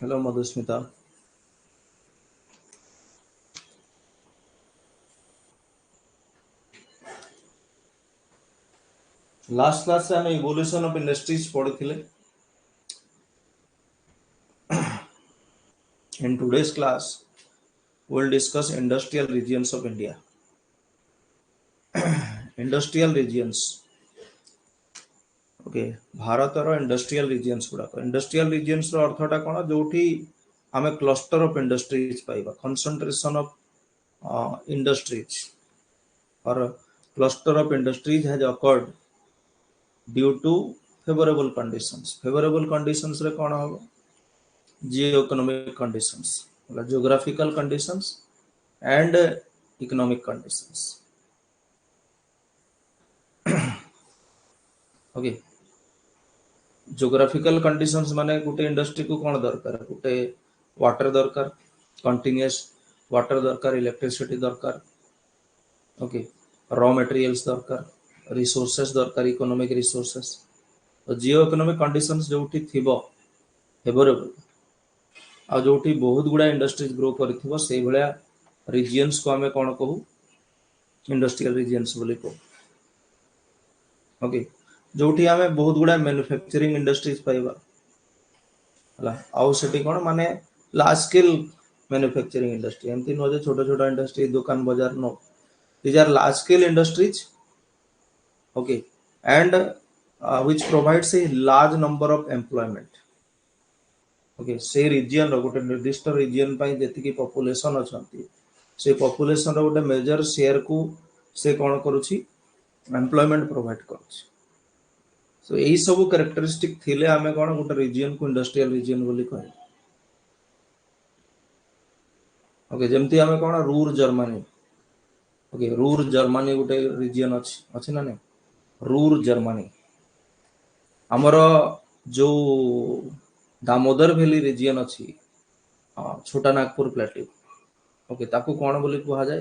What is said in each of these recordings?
Hello Madhusmita. Last class से हम evolution of industries पढ़िथिले। In today's class, we will discuss industrial regions of India. Industrial regions. Okay, भारतर industrial regions गुड़ाक industrial regions रो अर्थटा कोन जोठी आमे क्लस्टर ऑफ इंडस्ट्रीज पाइबा कंसंट्रेशन ऑफ इंडस्ट्रीज और cluster of industries has occurred due to favourable conditions. Favourable conditions रे कोन हो जियो इकोनॉमिक कंडीशंस मतलब geographical conditions and economic conditions. Okay, geographical conditions माने गोटे इंडस्ट्री को कौन दरकार गोटे वाटर दरकार कंटिन्यूअस वाटर दरकार इलेक्ट्रिसिटी दरकार ओके रॉ मटेरियल्स दरकार रिसोर्सेस दरकार इकोनॉमिक रिसोर्सेस तो जियो इकोनॉमिक कंडीशंस जोठी थिबो फेवरेबल आ जोठी बहुत गुडा इंडस्ट्रीज ग्रो करथिबो सेही भलिया रीजन्स को हमें कौन कहू इंडस्ट्रियल रीजन्स बोली कहू। ओके, जोठी आमे बहुत गुडा मैन्युफैक्चरिंग इंडस्ट्रीज पाइबा हला आउ सेठी कोन माने लार्ज स्केल मैन्युफैक्चरिंग इंडस्ट्री एमती नो जे छोटा छोटा इंडस्ट्री दुकान बाजार नो these are large scale industries okay and which provides a large number of employment okay से रीजन रो गोटे निर्दिष्ट रीजन पई जेति की पॉपुलेशन अछंती से पॉपुलेशन रो गोटे मेजर शेयर को से कोन करूची एम्प्लॉयमेंट प्रोवाइड करूची। सो यही सब कैरेक्टरिस्टिक थिले आमे कोन गोटे रीजन को इंडस्ट्रियल रीजन बोली कहे। ओके जेमती आमे कोन Ruhr Germany okay Ruhr Germany गोटे रीजन अछि ना नै रूर जर्मनी हमर जो दामोदर वैली रीजन अछि छोटा नागपुर प्लेट्यू ओके ताको कोन बोली कहा जाय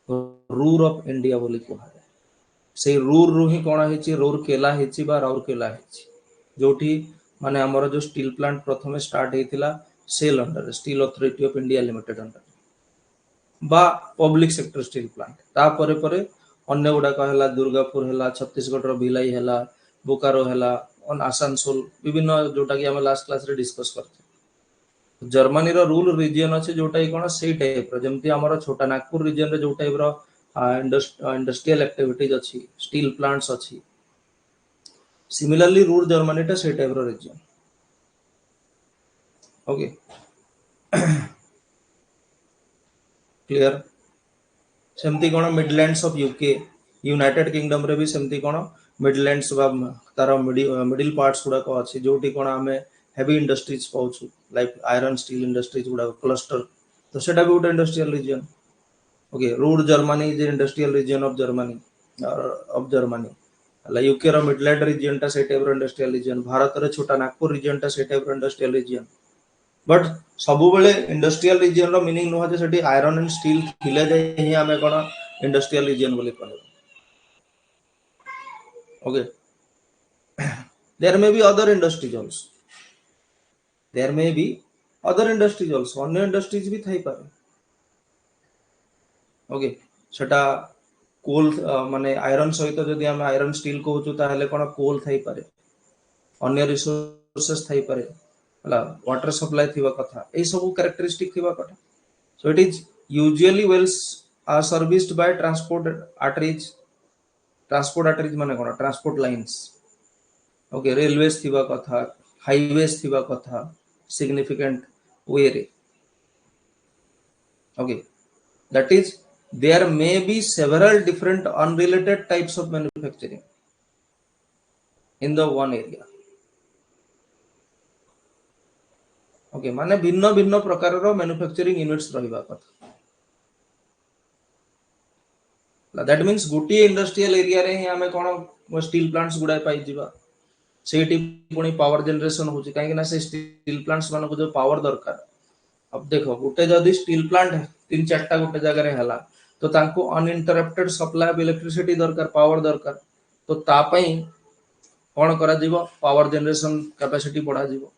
रूर ऑफ इंडिया बोली कहा जाय। से रूर रु ही कोन हेची रूरकेला हेची बा राउरकेला हेची जोठी माने हमर जो स्टील प्लांट प्रथमे स्टार्ट हेतिला SAIL under Steel Authority of India Limited under बा पब्लिक सेक्टर स्टील प्लांट ता परे परे अन्य गुडा कहला दुर्गापुर हैला छत्तीसगढ़ रो भिलाई हैला बोकारो हैला ऑन आसानसोल विभिन्न जोटा कि हम लास्ट क्लास रे डिस्कस करथे। जर्मनी रो रूल रीजन अछि जोटा कि कोन सेही टाइप रो जेमती हमर छोटा नागपुर रीजन रे जो टाइप रो इंडस्ट्रियल एक्टिविटीज अछि स्टील प्लांट्स अछि सिमिलरली रूल जर्मनी टा सेही टाइप रो रीजन ओके क्लियर। सेमती कोन Midlands of UK United Kingdom रे भी सेमती कोन मिडलैंड्स बा तार मिडिल पार्ट्स गुडा को अछि जोटी कोन हमें हेवी इंडस्ट्रीज पाउछु लाइक आयरन स्टील इंडस्ट्रीज गुडा क्लस्टर तो सेटा भी गोटे industrial region okay Ruhr Germany is industrial region of Germany हला यूके रो मिडलैंड रीजन टा से टाइप रो इंडस्ट्रियल रीजन भारत रे छोटा नागपुर रीजन टा से टाइप रो इंडस्ट्रियल रीजन बट सबु बेले इंडस्ट्रियल रीजन रो मीनिंग नो जे सेठी आयरन एंड स्टील थिले जे ही हमें कोन इंडस्ट्रियल रीजन बोली कहले okay. there may be other industries also there may be other industries also अन्य इंडस्ट्रीज भी थाई पारे ओके सेटा कोल माने आयरन सहित जदि हम आयरन स्टील कहउछु ताहले कोन कोल थाई पारे अन्य रिसोर्सेस थाई पारे हला वाटर सप्लाई थिबा कथा ए सब कैरेक्टरिस्टिक थिबा कथा so it is usually wells are serviced by transport arteries माने कोन transport lines. Okay, railways थिबा कथा, highways थिबा कथा, significant way रे. Okay, that is there may be several different unrelated types of manufacturing in the one area. Okay, माने भिन्न भिन्न प्रकार रो मैन्युफैक्चरिंग यूनिट्स रहिबा कथा. दैट मीन्स गोटे इंडस्ट्रियल एरिया रे ही आमे कोन स्टील प्लांट्स गुडा पाई जिबा. सेठी पुणी पावर जनरेशन होची काहे कि ना से स्टील प्लांट्स मानको जो पावर दरकार. अब देखो गोटे जदी स्टील प्लांट तीन चारटा गोटे जगह रे हला तो तांको अनइंटरप्टेड सप्लाई ऑफ इलेक्ट्रिसिटी दरकार, पावर दरकार. तो ता पई कोन करा जिवो पावर जनरेशन कैपेसिटी बढ़ा जिवो.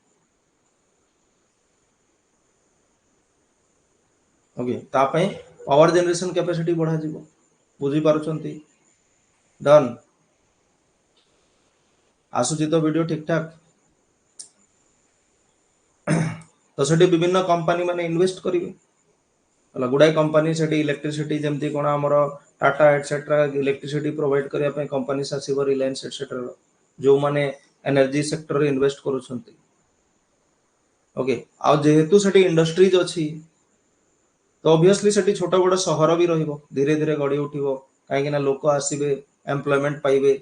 ओके ता पई पावर जनरेशन कैपेसिटी बढ़ा जिवो. बुझी पारुचंती. डन आसुची तो वीडियो ठीक ठाक. तो सेठी विभिन्न कंपनी माने इन्वेस्ट करिवे. हला गुडाई कंपनी सेठी इलेक्ट्रिसिटी जेमती कोन हमर टाटा एटसेट्रा इलेक्ट्रिसिटी प्रोवाइड करिया पे कंपनी सासिबो रिलायंस एटसेट्रा जो माने एनर्जी सेक्टर रे इन्वेस्ट करूछंती. ओके आ जेहेतु सेठी इंडस्ट्रीज अछि तो ऑब्वियसली सेठी छोटा बड़ा शहर भी रहिबो, धीरे धीरे गड़ी उठिबो काहे कि ना लोक आसीबे, एम्प्लॉयमेंट पाइबे.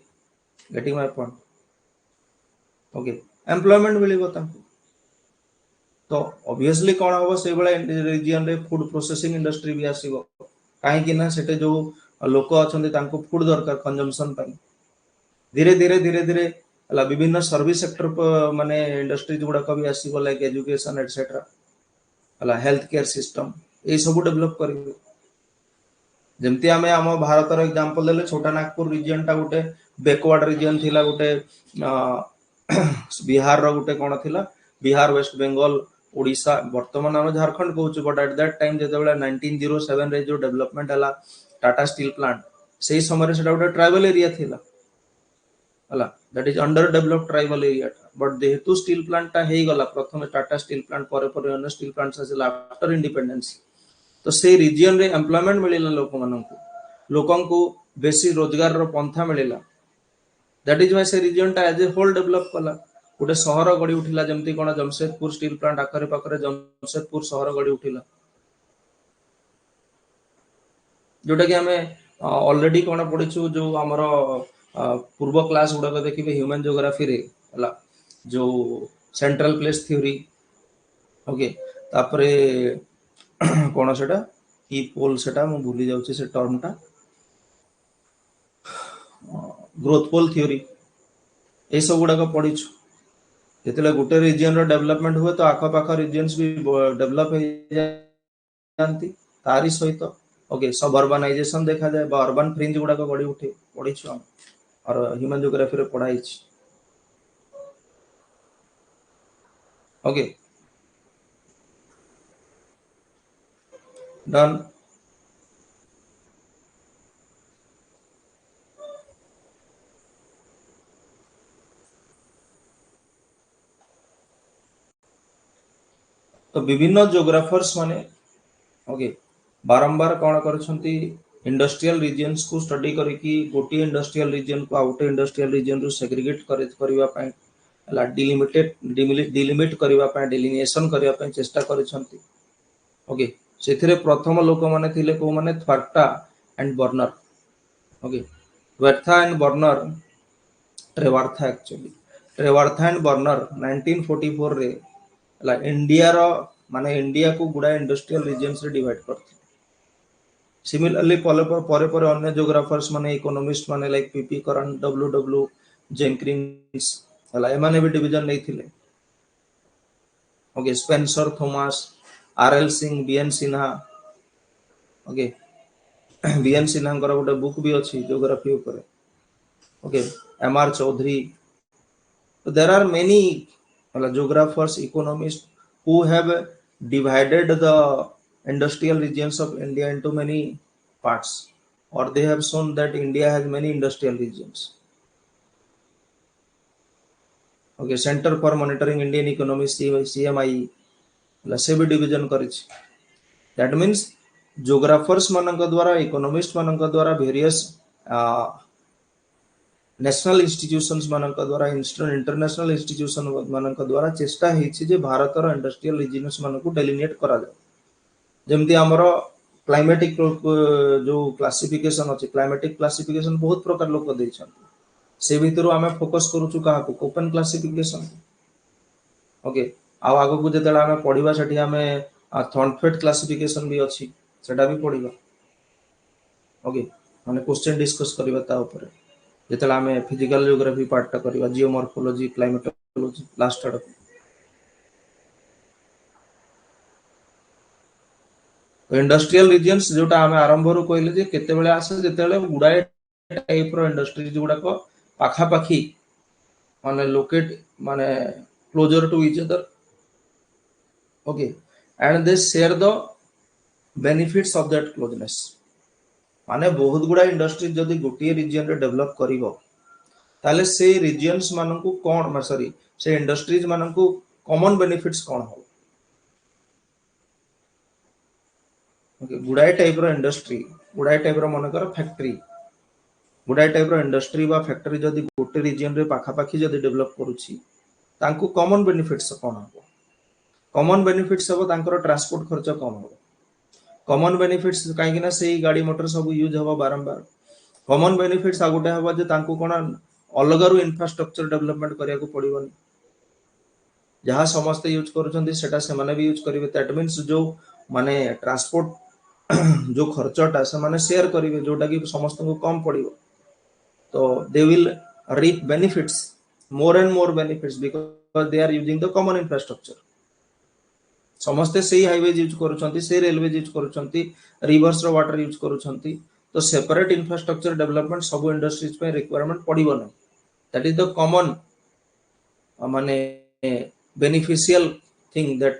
Getting my point. Okay employment मिलिबो तांको. तो ऑब्वियसली कोन होबो से बळे रीजन रे फूड प्रोसेसिंग इंडस्ट्री भी आसीबो काहे कि ना सेटे जो लोक अछंती तांको फूड दरकार कंजम्पशन पई. धीरे धीरे हला विभिन्न सर्विस सेक्टर माने इंडस्ट्रीज गुडा भी आसीबो लाइक एजुकेशन एटसेट्रा हला हेल्थ केयर सिस्टम ए सब डेवलप करिवे. जेमती आमे आम भारत रो एग्जांपल देले छोटा नागपुर रीजन टा गोटे बैकवर्ड रीजन थिला गोटे बिहार रो गोटे कोन थिला बिहार वेस्ट बंगाल ओडिशा वर्तमान हम झारखंड कहूछु. बट एट दैट टाइम जे 1907 रे जो डेवलपमेंट हला टाटा स्टील प्लांट सेही समय सेटा गोटे ट्राइबल एरिया थिला हला that is under developed tribal area. But जेहेतु स्टील प्लांट टा हेई गला प्रथम टाटा स्टील प्लांट पर अन्य स्टील प्लांट्स आसिला आफ्टर इंडिपेंडेंस. तो से रीजन रे एम्प्लॉयमेंट मिलिला लोकन को बेसी रोजगार रो पंथा मिलिला. दैट इज व्हाई से रीजन टा एज ए होल डेवलप कला. गोटे शहर गड़ी उठिला जेमती कोन जमशेदपुर स्टील प्लांट आखरे पाखरे जमशेदपुर शहर गड़ी उठिला जोटा कि हमें ऑलरेडी कोन पढिछु जो हमर पूर्व क्लास गुडा देखिबे ह्यूमन ज्योग्राफी रे हला जो सेंट्रल प्लेस थ्योरी. ओके तापरे कोन सेटा की पोल सेटा मु भूली जाउची से टर्म टा ग्रोथ पोल थ्योरी ए सब गुडा पढिछु. जेतेले गोटे रीजन रो डेवलपमेंट हुए तो आखा पाखा रीजन्स भी डेवलप हो जानती तारी सहित. ओके सब अर्बनाइजेशन देखा जाए बा अर्बन फ्रिंज गुडा गड़ी उठे पढिछु हम और ह्यूमन ज्योग्राफी रे पढाइछि. Okay done. तो विभिन्न ज्योग्राफर्स माने ओके बारंबार कोन करछंती इंडस्ट्रियल रीजन्स को स्टडी करिकी गोटी इंडस्ट्रियल रीजन को आउट इंडस्ट्रियल रीजन रु सेग्रीगेट करबा पय ला डिलिमिट करबा पय डिलिनेशन करबा पय चेष्टा करछंती. ओके सेथिरे प्रथम लोक माने थिले को माने थर्टा एंड बर्नर. ओके वेर्था and Berner Trewartha actually Trewartha and Berner 1944 रे ला इंडिया रो माने इंडिया को गुडा इंडस्ट्रियल रीजन्स रे डिवाइड करथि. सिमिलरली परे अन्य ज्योग्राफर्स माने इकोनॉमिस्ट माने like P P Karan W Jenkins हला ए माने भी डिवीजन नै थिले. Okay Spencer Thomas RL Singh BN Sinha. Okay BN Sinha कर गोटे बुक भी अछि ज्योग्राफी ऊपर. Okay MR Chaudhary. So there are many geographers, economists who have divided the industrial regions of India into many parts, or they have shown that India has many industrial regions. Okay, Center for Monitoring Indian Economy CMI se bhi division karichi. That means geographers मानक द्वारा economist मानक द्वारा various national institutions मानक द्वारा international institution मानक द्वारा चेष्टा हेछि जे भारतर industrial regions मानक डेलिनेट करा जाय जेमती हमर क्लाइमेटिक जो क्लासिफिकेशन अछि क्लाइमेटिक क्लासिफिकेशन बहुत प्रकार लोक दैछन से भितरु आमे फोकस करूछु कहा को कोपेन क्लासिफिकेशन ओके आ आगो को जेतेला आमे पढिबा सेठी आमे थॉर्नफेट क्लासिफिकेशन भी अछि सेटा भी पढिबा ओके माने क्वेश्चन डिस्कस करबा ता ऊपर जेतेला आमे फिजिकल ज्योग्राफी पार्ट टा करबा जियोमॉर्फोलॉजी क्लाइमेटोलॉजी लास्ट आड इंडस्ट्रियल रीजन्स जोटा आमे आरंभ रो कहले जे केते बेले आसे जेतेले गुडाए टाइप रो इंडस्ट्री जोडा को पाखा पाखी माने लोकेट माने closer to each other okay and they share the benefits of that closeness माने बहुत गुडा इंडस्ट्री जदि गोटे रीजन रे डेवलप करिवो ताले से रीजन्स मानकू कोन सॉरी से इंडस्ट्रीज मानकू कॉमन बेनिफिट्स कोन हो ओके गुडाए टाइप रो इंडस्ट्री गुडाए टाइप रो मनकर फैक्ट्री गुडाए टाइप रो इंडस्ट्री बा फैक्ट्री जदि गोटे रीजन रे पाखा पाखी जदि डेवलप करूची तांकू कॉमन बेनिफिट्स कोन हो कॉमन बेनिफिट्स हो तांकर ट्रांसपोर्ट खर्च कम हो कॉमन बेनिफिट्स कहीं ना से गाड़ी मोटर सब यूज हो बारंबार कॉमन बेनिफिट्स आ गोटे हम जे तांकू कोन अलग रु इंफ्रास्ट्रक्चर डेवलपमेंट करिया को पड़िबनी जहाँ समस्त यूज करूछंती सेटा से माने भी यूज करिवे दैट मींस जो माने ट्रांसपोर्ट जो खर्चटा से माने शेयर करिवे जोटा कि समस्त को कम पड़िबो तो they will reap benefits more benefits because they are using the common infrastructure समस्ते से हाईवे यूज करूछंती से रेलवे यूज करूछंती रिवर्स रो वाटर यूज करूछंती तो सेपरेट इंफ्रास्ट्रक्चर डेवलपमेंट सब इंडस्ट्रीज पे रिक्वायरमेंट पड़िबो नै दैट इज द कॉमन माने beneficial thing that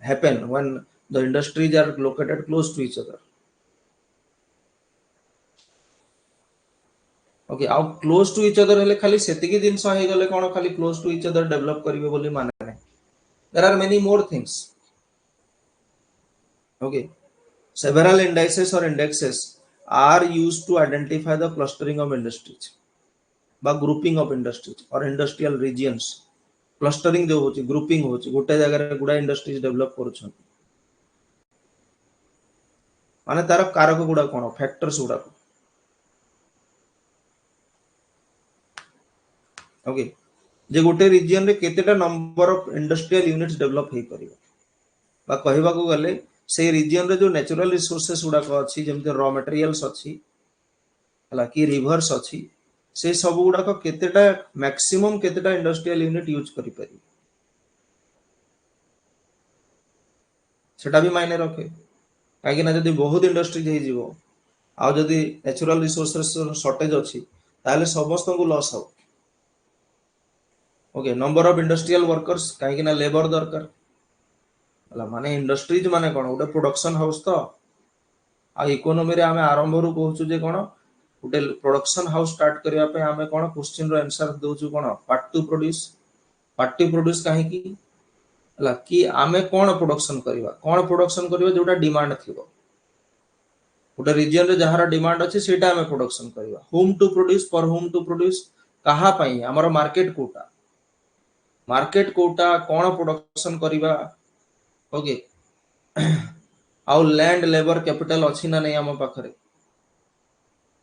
happen when the industries are located close to each other okay आउ close to each other हेले खाली सेतिकी जिंस हे गले कोन खाली close to each other develop करिवे बोली माने नै there are many more things okay several indices or indexes are used to identify the clustering of industries बा grouping of industries or industrial regions clustering जो होची grouping होची गोटे जगह रे गुडा इंडस्ट्रीज डेवलप करूछन माने तार कारक गुडा कोन फैक्टर्स गुडा ओके जे गोटे रीजन रे केतेटा number of industrial units develop हे परिबो बा कहबा को गले से रीजन रे जो नेचुरल रिसोर्सेस गुडा को अछि जेमते रॉ मटेरियल्स अछि हला कि रिवर्स अछि से सब गुडा को केतेटा मैक्सिमम केतेटा इंडस्ट्रियल यूनिट यूज करि परि सेटा भी मायने रखे काहे ना जदी बहुत इंडस्ट्री जे जीवो आ जदी नेचुरल रिसोर्सेस शॉर्टेज अछि ताले समस्त को लॉस हो okay number of industrial workers काहे ना लेबर दरकार हला माने इंडस्ट्रीज माने कोन गोटे प्रोडक्शन हाउस तो आ इकोनॉमी रे हमें आरंभ रु कहउछु जे कोन गोटे प्रोडक्शन हाउस स्टार्ट करिया पे हमें कोन क्वेश्चन रो आंसर दोछु कोन पार्ट टू प्रोड्यूस काहे की हला कि हमें कोन प्रोडक्शन करबा जोटा डिमांड थिबो गोटे रीजन रे जहार डिमांड अछि सेटा हमें प्रोडक्शन करबा home to produce for home to produce कहा पई हमर मार्केट कोटा कोन प्रोडक्शन करबा ओके आउ लैंड लेबर कैपिटल अछि ना नै हम पाखरे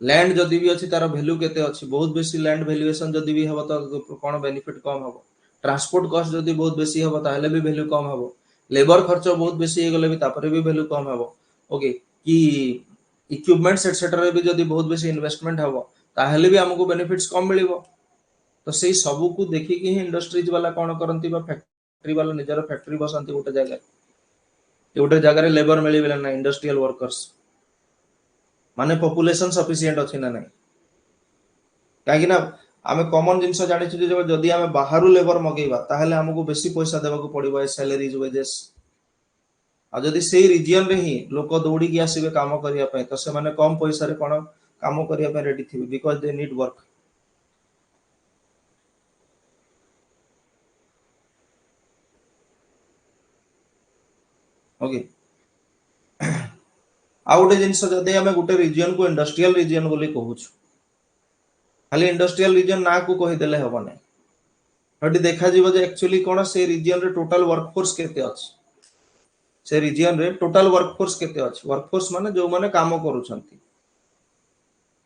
लैंड जदि भी अछि तार वैल्यू केते अछि बहुत बेसी लैंड वैल्यूएशन जदि भी हबो त कोन बेनिफिट कम हबो ट्रांसपोर्ट कॉस्ट जदि बहुत बेसी हबो ताहले भी वैल्यू कम हबो लेबर खर्च बहुत बेसी हे गले भी तापरे भी वैल्यू कम हबो ओके कि इक्विपमेंट्स एटसेट्रा रे भी जदि बहुत बेसी इन्वेस्टमेंट हबो ताहले भी हमको बेनिफिट्स कम मिलिबो तो सेही सब को देखि कि इंडस्ट्रीज वाला कोन करंती बा फैक्ट्री वाला निजर फैक्ट्री बसंती गोटे जगह रे लेबर मिलिबे ना इंडस्ट्रियल वर्कर्स माने पॉपुलेशन सफिशिएंट अछि ना नै काहे कि ना आमे कॉमन जिंस जानि छु जे जदि आमे बाहरु लेबर मगेबा ताहले हमको बेसी पैसा देबा को पड़िबो ए सैलरीज वेजेस आ जदि सेही रीजन रे ही लोक दौड़ी के आसीबे काम करिया पे तो से माने कम पैसा रे कोन काम करिया पे रेडी थिबे because they need work okay आ गोटे जिनस जदि आम गोटे रिजन को इंडस्ट्रियल रिजन बोली कहूँ खाली इंडस्ट्रियल रिजन ना को कहीदेले हम ना देखा एक्चुअली कौन से रिजन रे टोटल वर्कफोर्स केते अछि से रिजन रे टोटल वर्कफोर्स केते अछि वर्कफोर्स माने जो माने काम करूछंती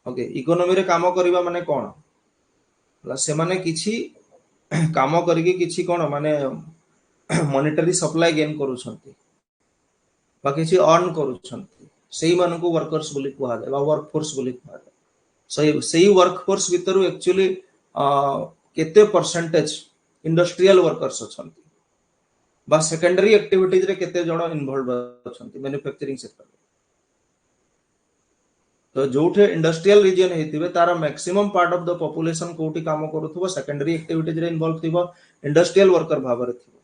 ओके इकोनॉमी रे काम करिबा माने कोन से माने किछि काम करिके किछि कोन माने मॉनेटरी सप्लाई गेन करूछंती बा किछि अर्न करूछंती सेही मानको वर्कर्स बोली कुहा जाय बा वर्कफोर्स बोली कुहा जाय सही वर्कफोर्स भितर एक्चुअली केते परसेंटेज इंडस्ट्रियल वर्कर्स अछंती बा सेकेंडरी एक्टिविटीज रे केते जण इन्वॉल्व अछंती मैन्युफैक्चरिंग सेक्टर तो जोठे इंडस्ट्रियल रीजन हेतिबे तारा maximum part of the population कोठी काम करूथबो सेकेंडरी एक्टिविटीज रे इन्वॉल्व थिबो इंडस्ट्रियल वर्कर भाबरे थिबो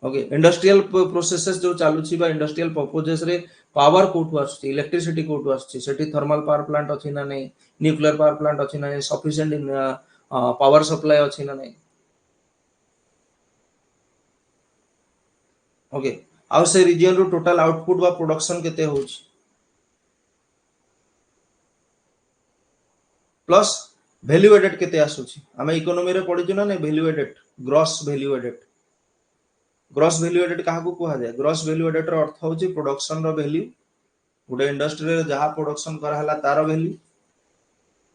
ओके इंडस्ट्रियल प्रोसेसेस जो चालुची बा इंडस्ट्रियल पर्पसेस रे पावर कोठु आछी इलेक्ट्रिसिटी कोठु आछी सेठी थर्मल पावर प्लांट अछि ना नै न्यूक्लियर पावर प्लांट अछि ना नै सफिशिएंट पावर सप्लाई अछि ना नै ओके आउ से रीजन रो टोटल आउटपुट बा प्रोडक्शन केते होछि प्लस वैल्यू एडेड केते आसुछि हमें इकोनॉमी रे पढिछु ना नै value added gross value added gross value added काहा को कुहा जाय ग्रॉस वैल्यू एडेड रो अर्थ होछि प्रोडक्शन रो वैल्यू गोटे इंडस्ट्री रे जहा प्रोडक्शन करा हला तार वैल्यू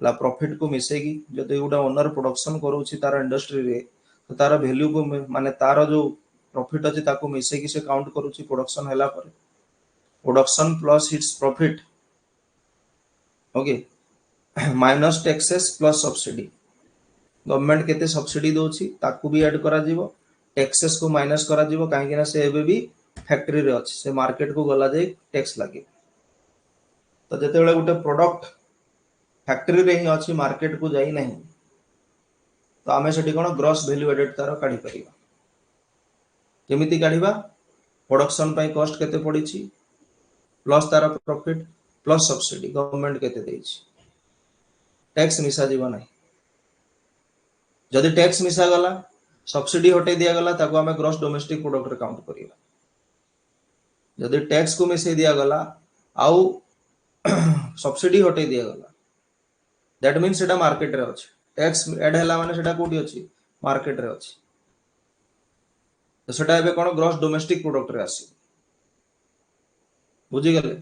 ला प्रॉफिट को मिसेगी जदि गोटे ओनर प्रोडक्शन करूछि तार इंडस्ट्री रे तो तार वैल्यू को माने तार जो प्रॉफिट अछि ताको मिसेगी से काउंट करूछि प्रोडक्शन हला पर production plus its profit okay minus taxes plus subsidy government केते सब्सिडी दोछि ताको भी ऐड करा जीवो टैक्सेस को माइनस करा जीवो काहे कि ना से एबे भी फैक्ट्री रे अछि से मार्केट को गला जाय टैक्स लागे तो जते बेले गोटे प्रोडक्ट फैक्ट्री रे ही अछि मार्केट को जाई नहीं तो आमे सेठी कोन ग्रॉस वैल्यू एडेड तार काढी परिबा केमिति काढिबा प्रोडक्शन पई कॉस्ट केते पडिछि प्लस तार प्रॉफिट प्लस सब्सिडी गवर्नमेंट केते देछि टैक्स मिसा जीव नहीं जदि टैक्स मिसा गला सब्सिडी हटे दिया गला ताको आमे ग्रॉस डोमेस्टिक प्रोडक्ट रे काउंट करिबा जदि टैक्स को मिसे दिया गला आउ सब्सिडी हटे दिया गला दैट मींस सेटा मार्केट रे अछि टैक्स ऐड हला माने सेटा कोठी अछि मार्केट रे अछि तो सेटा एबे कोन ग्रॉस डोमेस्टिक प्रोडक्ट रे आसी बुझी गले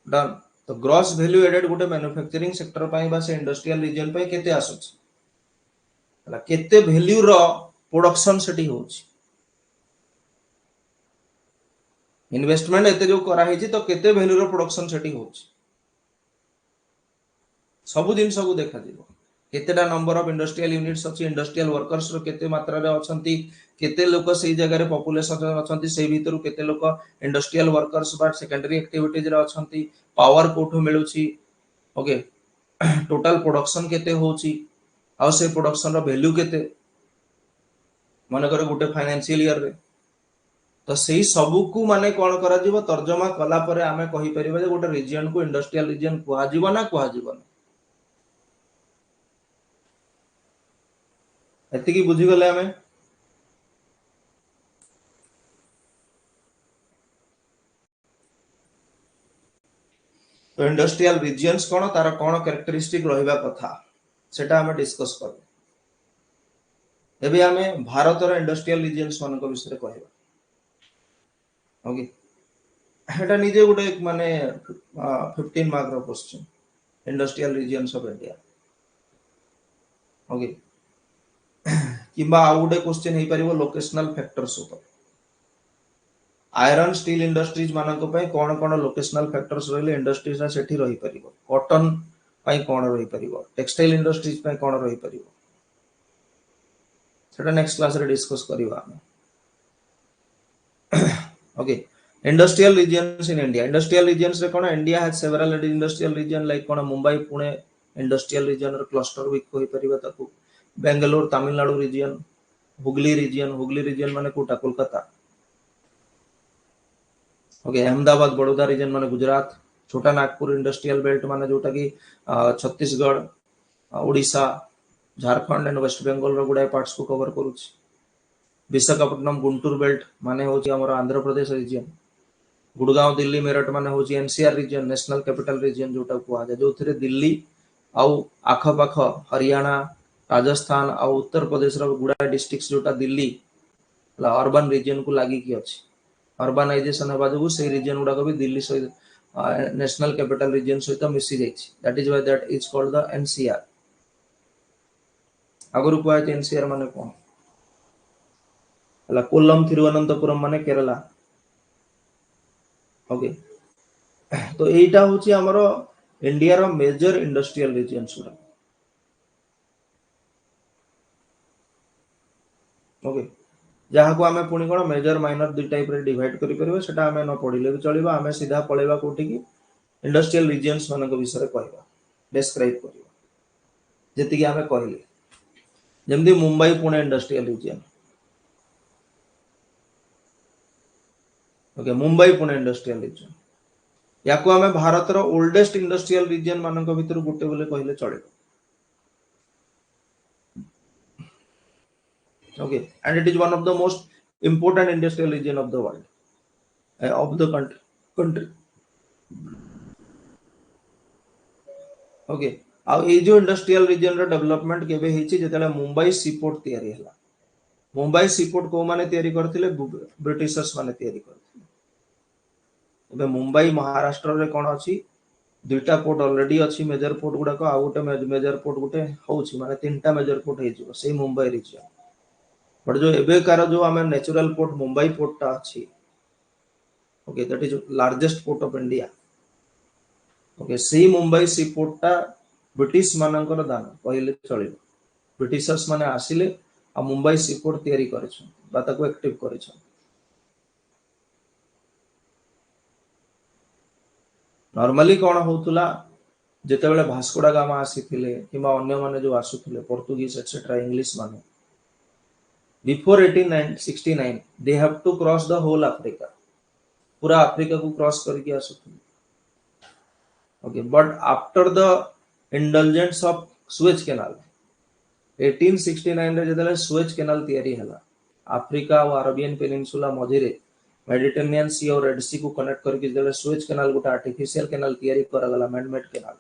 डन तो ग्रॉस वैल्यू एडेड गोटे मैन्युफैक्चरिंग सेक्टर पई बा से इंडस्ट्रियल रीजन पई केते आसुछि हला केते वैल्यू रो प्रोडक्शन सेठी होछि इन्वेस्टमेंट एते जो करा हेछि तो केते वैल्यू रो प्रोडक्शन सेठी होछि सब दिन सब देखा दिबो केतेटा नंबर ऑफ इंडस्ट्रियल यूनिट्स अछि इंडस्ट्रियल वर्कर्स रो केते मात्रा रे अछंती केते लोक सेही जगह रे पॉपुलेशन अछंती सेही भीतर केते लोक इंडस्ट्रियल वर्कर्स बा सेकेंडरी एक्टिविटीज रे अछंती पावर कोठो मिलुछि ओके टोटल प्रोडक्शन केते होछि आ से प्रोडक्शन रो वैल्यू केते माने करे गुटे फाइनेंशियल ईयर रे तो सेही सबु को माने कोन करा जीवो तर्जमा कला परे आमे कहि परिबा जे गुटे रीजन को इंडस्ट्रियल रीजन कुहा जीवो ना कुहा जीवो एति की बुझी गले आमे तो इंडस्ट्रियल रीजन्स कोन तार कोन कैरेक्टरिस्टिक रहिबा कथा सेटा हमें डिस्कस कर एबे हमें भारत रो इंडस्ट्रियल रीजन्स मान को विषय कहबा ओके हेटा निजे गुटे माने 15 मार्क रो question industrial regions of India okay किबा आ गुटे क्वेश्चन हे परिबो लोकेशनल फैक्टर्स ऊपर आयरन स्टील इंडस्ट्रीज मानक पई कोन कोन लोकेशनल फैक्टर्स रहले इंडस्ट्रीज ना सेठी रही परिबो कॉटन पई कोन रही परिबो टेक्सटाइल इंडस्ट्रीज पई कोन रही परिबो सेटा नेक्स्ट क्लास रे डिस्कस करिवा okay industrial regions in India industrial regions रे कोन India has several industrial region like कोन मुंबई पुणे इंडस्ट्रियल रीजन रो क्लस्टर भी कोइ परिबा ताकू बेंगलोर तमिलनाडु रीजन हुगली रीजन माने कोटा कोलकाता ओके अहमदाबाद बड़ौदा रीजन माने गुजरात छोटा नागपुर इंडस्ट्रियल बेल्ट माने जोटा की छत्तीसगढ़ ओडिशा झारखंड एंड वेस्ट बेंगल रो गुडाए पार्ट्स को कवर करूची। विशाखापट्टनम गुंटूर बेल्ट माने होची हमर आंध्र प्रदेश रीजन। गुड़गांव दिल्ली मेरठ माने होची NCR region, national capital region जोटा कुआ जाय, जो थरे दिल्ली आउ आखपाख हरियाणा, राजस्थान आउ उत्तर प्रदेश रो गुडाए डिस्ट्रिक्ट्स जोटा दिल्ली अर्बन रीजन को लागी कि अछि। अर्बानाइजेशन हवा जो से रीजन गुडा को भी दिल्ली सहित नेशनल कैपिटल रीजन सहित मिसी जाइछि। That is why that is called the NCR. आगरु कुआ एनसीआर माने कोन हला कोल्लम थिरुवनंतपुरम माने केरला। ओके, तो एटा होची हमरो इंडिया रो मेजर इंडस्ट्रियल रीजन सुरा। ओके, जहाँ को आमे पुणी कोन मेजर माइनर दुई टाइप रे डिवाइड करि परबे, सेटा आमे न पढिले भी चलिबा। आमे सीधा पळेबा कोठी की इंडस्ट्रियल रीजन्स मानक विषय कहबा, डिस्क्राइब करबा जति कि आमे कहले। जेमदी Mumbai Pune industrial region. Okay, Mumbai Pune industrial region याको आमे भारत रो ओल्डेस्ट इंडस्ट्रियल रीजन मानक भितर गुटे बोले कहले चले। Okay, and it is one of the most important industrial region of the world, of the country. Okay, अब ये जो इंडस्ट्रियल रीजन रो डेवलपमेंट केबे हिची जेतले मुंबई सीपोर्ट तयारी हला। मुंबई सीपोर्ट को माने तयारी करथिले, ब्रिटिशर्स माने तयारी करथिले। एबे मुंबई महाराष्ट्र रे कोन अछि, दुईटा पोर्ट ऑलरेडी अछि मेजर पोर्ट गुडा को, आ गोटे मेजर पोर्ट गुटे होउछि, माने तीनटा मेजर पोर्ट हे जिवो सेही मुंबई रीजन। बट जो एबे कार जो हमें नेचुरल पोर्ट मुंबई पोर्ट टा अछि, okay, that is largest port of India. Okay, सी मुंबई सी पोर्ट टा ब्रिटिश मानकर दान कहले चलिबो। ब्रिटिशर्स माने आसिले आ मुंबई सी पोर्ट तयारी करेछन बा ताको एक्टिव करेछन। नॉर्मली कोन होतुला, जेतेबेले भास्को डा गामा आसीथिले किबा अन्य माने जो आसुथिले पोर्तुगीज एटसेट्रा इंग्लिश माने, before 1869 they have to cross the whole Africa, पूरा अफ्रीका को क्रॉस करके आसुथिले। Okay, but after the indulgence of Suez canal 1869 रे जेतेले सुएज कैनाल तयारी हला, अफ्रीका और अरेबियन पेनिनसुला मझिरे मेडिटेरेनियन सी और रेड सी को कनेक्ट करके जेतेले सुएज कैनाल गोटा आर्टिफिशियल कैनाल तयारी करगला, मैनमेड कैनाल,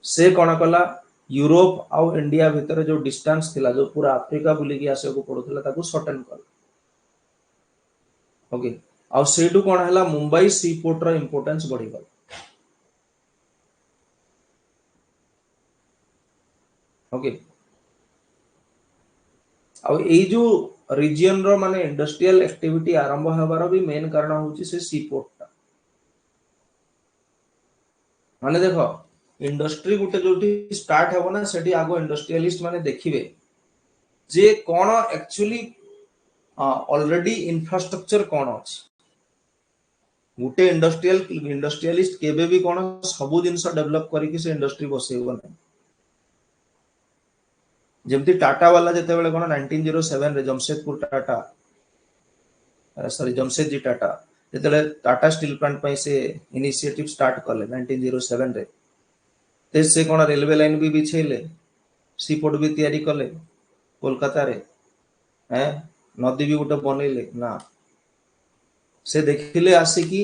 से कोन कला यूरोप आउ इंडिया भितर जो डिस्टेंस थिला, जो पूरा अफ्रीका बुली की आसे को पड़ुथिला, ताको शॉर्टन कर। ओके, आउ सेटू कोन हला मुंबई सी पोर्ट रो इंपोर्टेंस बढ़ी गल। ओके, आउ ए जो रीजन रो माने इंडस्ट्रियल एक्टिविटी आरंभ हबार भी मेन कारण होची से सी पोर्ट टा। माने देखो, इंडस्ट्री गुटे जोटी स्टार्ट हेबो ना, सेठी आगो इंडस्ट्रियलिस्ट माने देखिबे जे कोन एक्चुअली ऑलरेडी इंफ्रास्ट्रक्चर कोन अछि। गुटे इंडस्ट्रियलिस्ट केबे भी कोन सबु जिंस डेवलप करिकि से इंडस्ट्री बसेइबो नै। जेमती टाटा वाला जेते बेले कोन 1907 रे जमशेदपुर टाटा, सॉरी जमशेदजी टाटा जेते टाटा स्टील प्लांट पई से इनिशिएटिव स्टार्ट करले 1907 रे, ते से कोन रेलवे लाइन भी बिछेले, सी पोर्ट भी तयारी करले कोलकाता रे, नदी भी गोटे बनैले ना। से देखिले आसिकी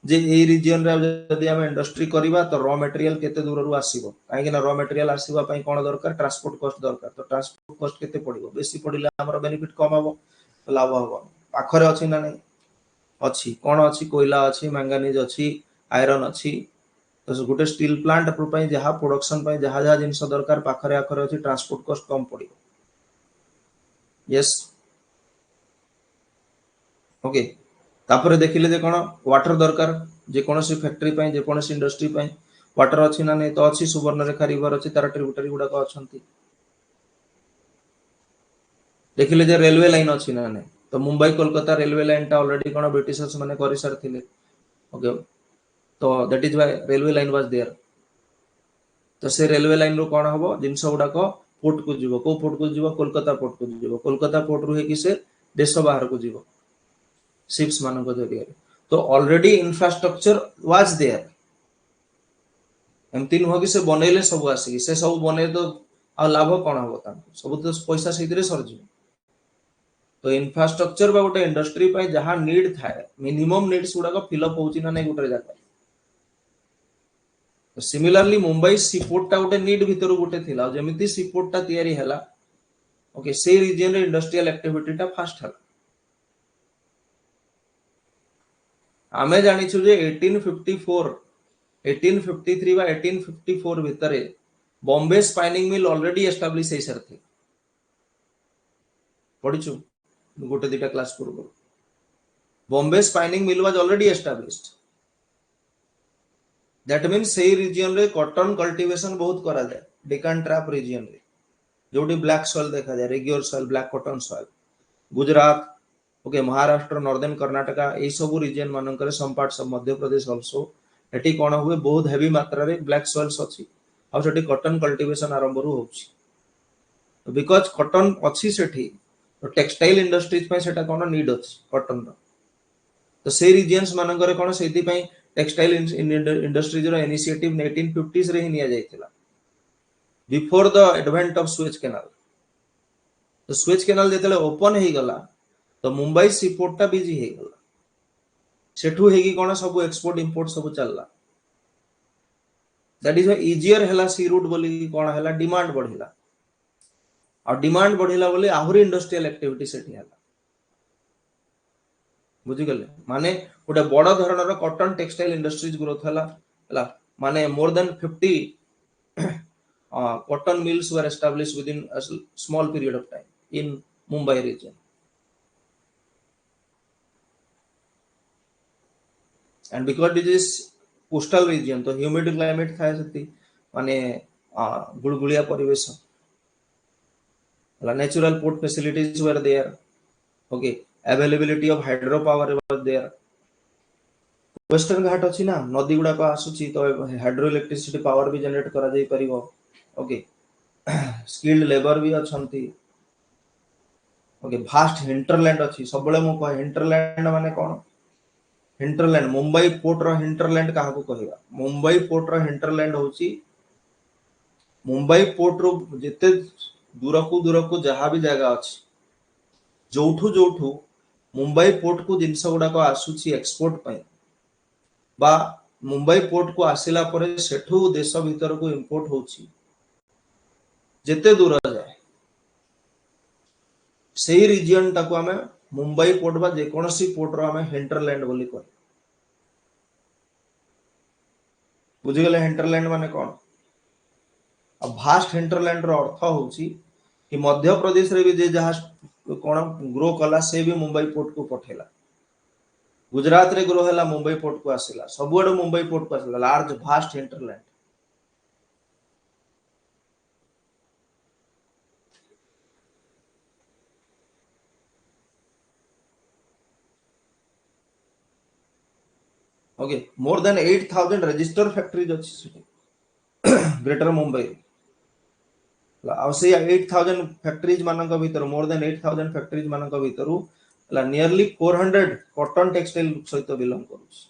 जे ए रीजन रे जदि हम इंडस्ट्री करिबा तो रॉ मटेरियल केते दूर रु आसीबो, काहे कि ना रॉ मटेरियल आसीबा पई कोन दरकार, ट्रांसपोर्ट कॉस्ट दरकार। तो ट्रांसपोर्ट कॉस्ट केते पड़िबो, बेसी पड़िले हमर बेनिफिट कम हबो, तो लाभ हबो। पाखरे अछि ना नै अछि, कोन अछि, कोयला अछि, मैंगानीज अछि, आयरन अछि। तो गोटे स्टील प्लांट पई जहा प्रोडक्शन पई जहा जहा जिंस दरकार पाखरे आखरे अछि, ट्रांसपोर्ट कॉस्ट कम पड़िबो। यस, ओके, तापर देखिले जे कोन वाटर दरकार, जे कोनोसी फैक्ट्री पई, जे कोनोसी इंडस्ट्री पई वाटर अछि ना नै, तो अछि सुवर्णरेखा रिवर अछि, तार ट्रिब्यूटरी गुडा को अछंती। देखिले जे रेलवे लाइन अछि ना नै, तो मुंबई कोलकाता रेलवे लाइन टा ऑलरेडी कोन ब्रिटिशर्स माने करि सरथिले। ओके, तो that is why railway line was there. तो से रेलवे लाइन रो कोन हबो, जिंस गुडा को पोर्ट को जीवो, को पोर्ट को जीवो, कोलकाता पोर्ट को जीवो, कोलकाता पोर्ट रो हे कि से देश बाहर को जीवो शिप्स मानक जरिया। तो ऑलरेडी इंफ्रास्ट्रक्चर वाज देयर, एमती नुह कि से बनैले सब आसी, से सब बनै तो आ लाभ कौन हम सब तो पैसा से सरजी तो इंफ्रास्ट्रक्चर बा गोटे इंडस्ट्री जहाँ नीड थाए मिनिमम नीड्स गुड़ाक फिलअप होची ना नहीं गोटे जगह तो सिमिलरली मुंबई सीपोर्ट टा गोटे नीड भितर गोटे थिला जमिति सीपोर्ट टा तयारी हैला ओके से रीजन रे इंडस्ट्रियल एक्टिविटी टा फास्ट हैला आमे जानि छु जे 1854 1853 बा 1854 भितरे बॉम्बे स्पाइनिंग मिल ऑलरेडी एस्टाब्लिश है सरथि पढिछु गोटे दिटा क्लास पूर्व Bombay spinning mill was already established that means से रीजन रे कॉटन कल्टीवेशन बहुत करा जाए डेकान ट्रैप रीजन रे जोटी ब्लैक सॉइल देखा जाए regular soil black cotton soil Gujarat okay Maharashtra northern Karnataka ए सब रीजन मानकर some parts of Madhya Pradesh also एटी कोन हुए बहुत हेवी मात्रा रे ब्लैक सॉइल्स अछि आ सेठी कॉटन कल्टीवेशन आरंभ रु होछि तो बिकॉज कॉटन अछि सेठी तो टेक्सटाइल इंडस्ट्रीज पे सेटा कोन नीड अछि कॉटन रो तो से रीजन्स मानकर कोन सेति पे टेक्सटाइल इंडस्ट्रीज रो इनिशिएटिव 1850s रे ही निया जायतिला before the advent of Suez canal तो सुएज कैनाल जेतले ओपन हे गला तो मुंबई सीपोर्ट टा बिजी हे गला सेठू हेगी कोन सब एक्सपोर्ट इंपोर्ट सब चलला दैट इज इजियर हैला सी रूट बोली कोन हैला डिमांड बढ़िला और डिमांड बढ़िला बोली आहुरी इंडस्ट्रियल एक्टिविटी सेठी हैला बुझी गले माने गोटे बड़ धरणर कॉटन टेक्सटाइल इंडस्ट्रीज ग्रोथ हैला माने more than 50 cotton mills were established within a small period of time in Mumbai region. And because this is coastal region, तो humid climate था सती माने गुलगुलिया परिवेश natural port facilities were there. Okay, availability of hydropower was there. Western घाट अछि ना नदी गुडा को आसुची तो हाइड्रो इलेक्ट्रिसिटी पावर भी जनरेट करा जाई परिबो ओके स्किल्ड लेबर भी अछंती ओके भास्ट हिंटरलैंड अछि सबले मो कह हिंटरलैंड माने कोन हिंटरलैंड मुंबई पोर्ट रो हिंटरलैंड काहा को कहबा मुंबई पोर्ट रो हिंटरलैंड होची मुंबई पोर्ट रो जेते दूर को जहां भी जगह अछि जोठू मुंबई पोर्ट को जिंस गुडा को आसुची एक्सपोर्ट पय बा मुंबई पोर्ट को आसिला परे सेठू देश भीतर को इंपोर्ट होची जेते दूर जाए सेही रीजन टाको हमें मुंबई पोर्ट बा जे कोनसी पोर्ट रो हमें हिंटरलैंड बोली कह बुझी गले हिंटरलैंड माने कोन अब भास्ट हिंटरलैंड रो अर्थ होची कि मध्य प्रदेश रे भी जे जहां कोन ग्रो कला से भी मुंबई पोर्ट को पठेला गुजरात रे ग्रो हैला मुंबई पोर्ट को आसिला सबुआड मुंबई पोर्ट को आसिला large vast hinterland okay more than 8000 register factories अछि ग्रेटर मुंबई आ से 8000 फैक्ट्रीज मानक भीतर मोर देन 8000 फैक्ट्रीज मानक भीतर नियरली 400 कॉटन टेक्सटाइल सहित बिलोंग करूछ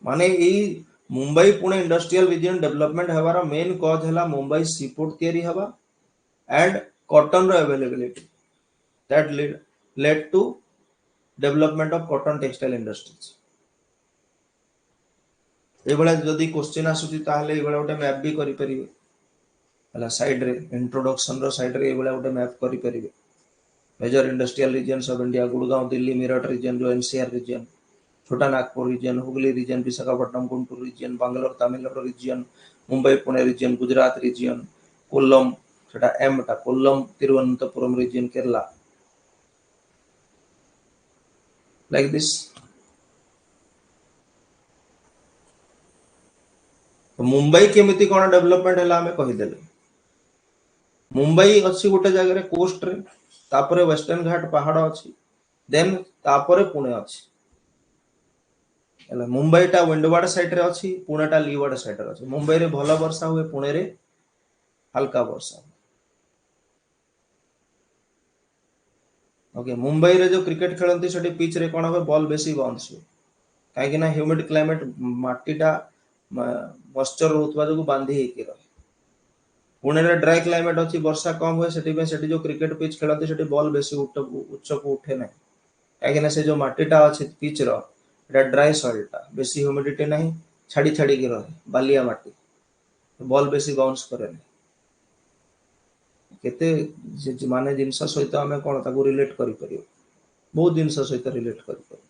माने ई Mumbai Pune industrial region development हेबार मेन कॉज हैला मुंबई सीपोर्ट तयारी हबा एंड कॉटन रो availability that led to development of cotton textile industries एबळे जदी क्वेश्चन आसुची ताहले एबळे गोटे मैप भी करि परिबे हला साइड रे इंट्रोडक्शन रो साइड रे एबळे गोटे मैप करि परिबे major industrial regions of India Gurgaon Delhi Meerut region जो NCR region Chota Nagpur region Hugli region Visakhapatnam Guntur region Bangalore Tamil Nadu region Mumbai Pune region Gujarat region Kollam छोटा एम टा Kollam Thiruvananthapuram region Kerala like this तो मुंबई केमिति कोन डेवलपमेंट हैला हमें कहि देले मुंबई अछि गोटे जगह रे कोस्ट रे तापरे वेस्टर्न घाट पहाड़ अछि देन तापरे पुणे अछि हैला मुंबई टा विंडवार्ड साइड रे अछि पुणे टा लीवार्ड साइड रे अछि मुंबई रे भला वर्षा हुए पुणे रे हल्का वर्षा ओके मुंबई रे जो क्रिकेट खेलंती सेठी पिच रे कोन हो बॉल बेसी बाउंस हो काहे कि ना ह्यूमिड क्लाइमेट माटीटा मॉइस्चर होतबा जो बांधी हेकि रहे पुणे रे ड्राई क्लाइमेट अछि वर्षा कम हुए सेठी जो क्रिकेट पिच खेलते सेठी बॉल बेसी उच्च को उठे ना कहीं से जो माटीटा अच्छे पिच ड्राई सॉइलटा बेसी ह्यूमिडिटी नहीं छाड़ी छाड़ी की रहे बालिया माटी बॉल बेसी बाउंस करे केते माने जिनस सहित आम कौन ताको रिलेट करि परियो बहुत जिनस सहित रिलेट करि परियो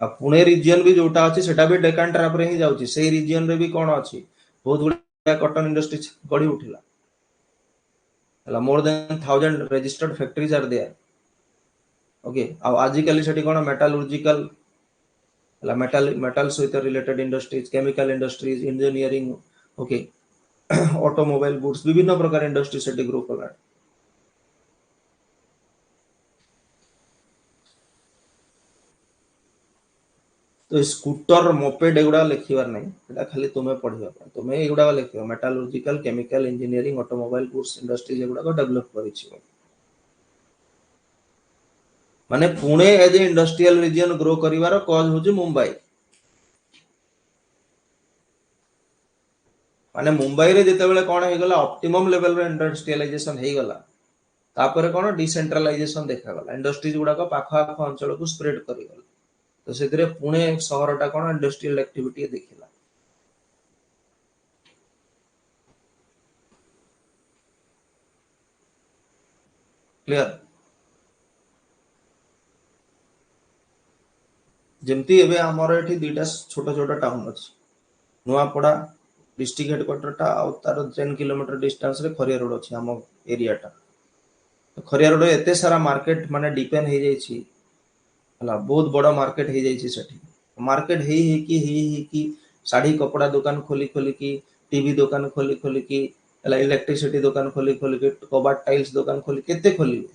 आ पुणे रीजन भी जोटा अछि सेटा भी डेकान ट्रैप रे ही जाउछि सेही रीजन रे भी कोन अछि बहुत गुडा कॉटन इंडस्ट्री गड़ी उठिला हला more than 1000 registered factories are there okay आ आजिकली सेठी कोन मेटालर्जिकल हला मेटल सहित related industries chemical industries engineering okay automobile goods विभिन्न प्रकार इंडस्ट्री सेठी ग्रो कला तो स्कूटर मोपेड एगुड़ा लिखिबार नहीं एटा खाली तुम्हें पढ़िबा तुम्हें एगुड़ा लिखिबा metallurgical chemical engineering automobile goods industries एगुड़ा को डेवलप करिछि माने Pune as a industrial region grow करिवार कॉज होछि मुंबई माने मुंबई रे जेते बेले कोन हे गला ऑप्टिमम लेवल रे इंडस्ट्रियलाइजेशन हे गला तापर कोन डिसेंट्रलाइजेशन देखा गला इंडस्ट्रीज गुडा को पाखा पाखा अंचल को स्प्रेड करि गला तो सेतरे पुणे शहरटा कोन इंडस्ट्रियल एक्टिविटी देखिला क्लियर जेमती एबे हमर एठी दुटा छोटा छोटा टाउन अछि नुआपड़ा डिस्ट्रिक्ट हेडक्वार्टर टा आ तार 10 किलोमीटर डिस्टेंस रे खरिया रोड अछि हम एरिया टा तो खरिया रोड एते सारा मार्केट माने डिपेंड हे जाई छी हला बहुत बड़ा मार्केट हे जाई छी सेठी मार्केट हे कि साड़ी कपड़ा दुकान खोली खोली की टीवी दुकान खोली खोली की हला इलेक्ट्रिसिटी दुकान खोली खोली की कबाट टाइल्स दुकान खोली केते खोली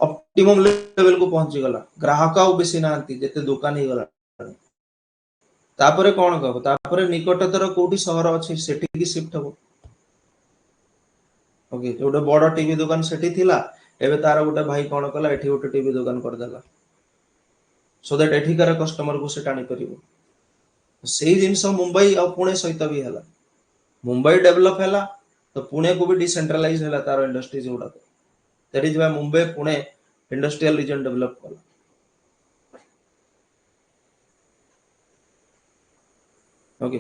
ऑप्टिमम लेवल को पहुंची गला ग्राहक आ बेसी नांती जेते दुकान ही गला तापरे कोन कहबो तापरे निकटतर कोठी शहर अछि सेठी की शिफ्ट हबो ओके गोटे बड़ टीवी दुकान सेठी थिला एबे तार गोटे भाई कोन कला एठी गोटे टीवी दुकान कर देला सो दैट एठिकार कस्टमर को से टाणी परिबो सेही जिंस मुंबई आ पुणे सहित भी हला मुंबई डेवलप हला तो पुणे को भी डिसेंट्रलाइज हला तार इंडस्ट्रीज गुडा that is why Mumbai Pune industrial region develop कला ओके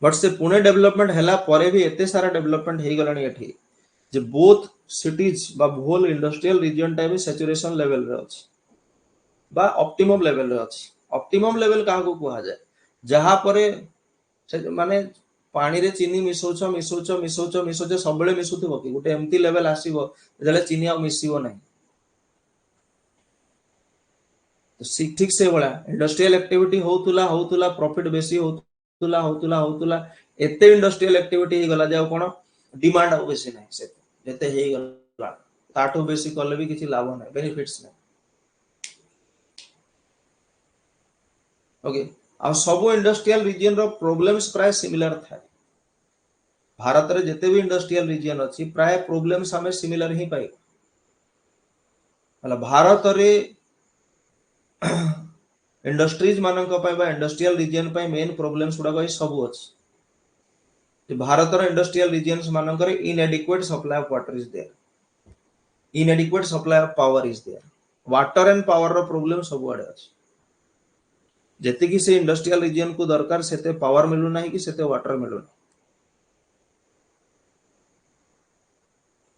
बट से पुणे डेवलपमेंट हला परे भी एते सारा डेवलपमेंट हे गलानी एठी जे बोथ सिटीज बा होल इंडस्ट्रियल रीजन टा भी सैचुरेशन लेवल रे अछि बा ऑप्टिमम लेवल रे अछि ऑप्टिमम लेवल का को कहा जाय जहां परे माने पानी रे चीनी मिसौछ सबले मिसुथिबो कि गोटे एम्ति लेवल आसीबो जले चीनी आ मिसिबो नाही तो ठीक से बळा इंडस्ट्रियल एक्टिविटी होतुला प्रॉफिट बेसी होतुला एते इंडस्ट्रियल एक्टिविटी गला जाव कोन डिमांड आ बेसी नाही से जते हे गला ताटो बेसी करले भी किछि लाभ नाही बेनिफिट्स नाही ओके आ सब इंडस्ट्रियल रीजन रो प्रॉब्लम्स प्राय सिमिलर था भारत रे जते भी इंडस्ट्रियल रीजन अछि प्राय प्रॉब्लम्स हमें सिमिलर ही पाई मतलब भारत रे इंडस्ट्रीज मानक पाइबा इंडस्ट्रियल रीजन पाई मेन प्रॉब्लम्स गुडा कोई सब अछि भारत रो इंडस्ट्रियल रीजन्स मानक रे inadequate supply of water is there inadequate supply of power is there water and power रो प्रॉब्लम सब आडे अछि जेते कि से इंडस्ट्रियल रीजन को दरकार सेते पावर मिलु नाही कि सेते वाटर मिलु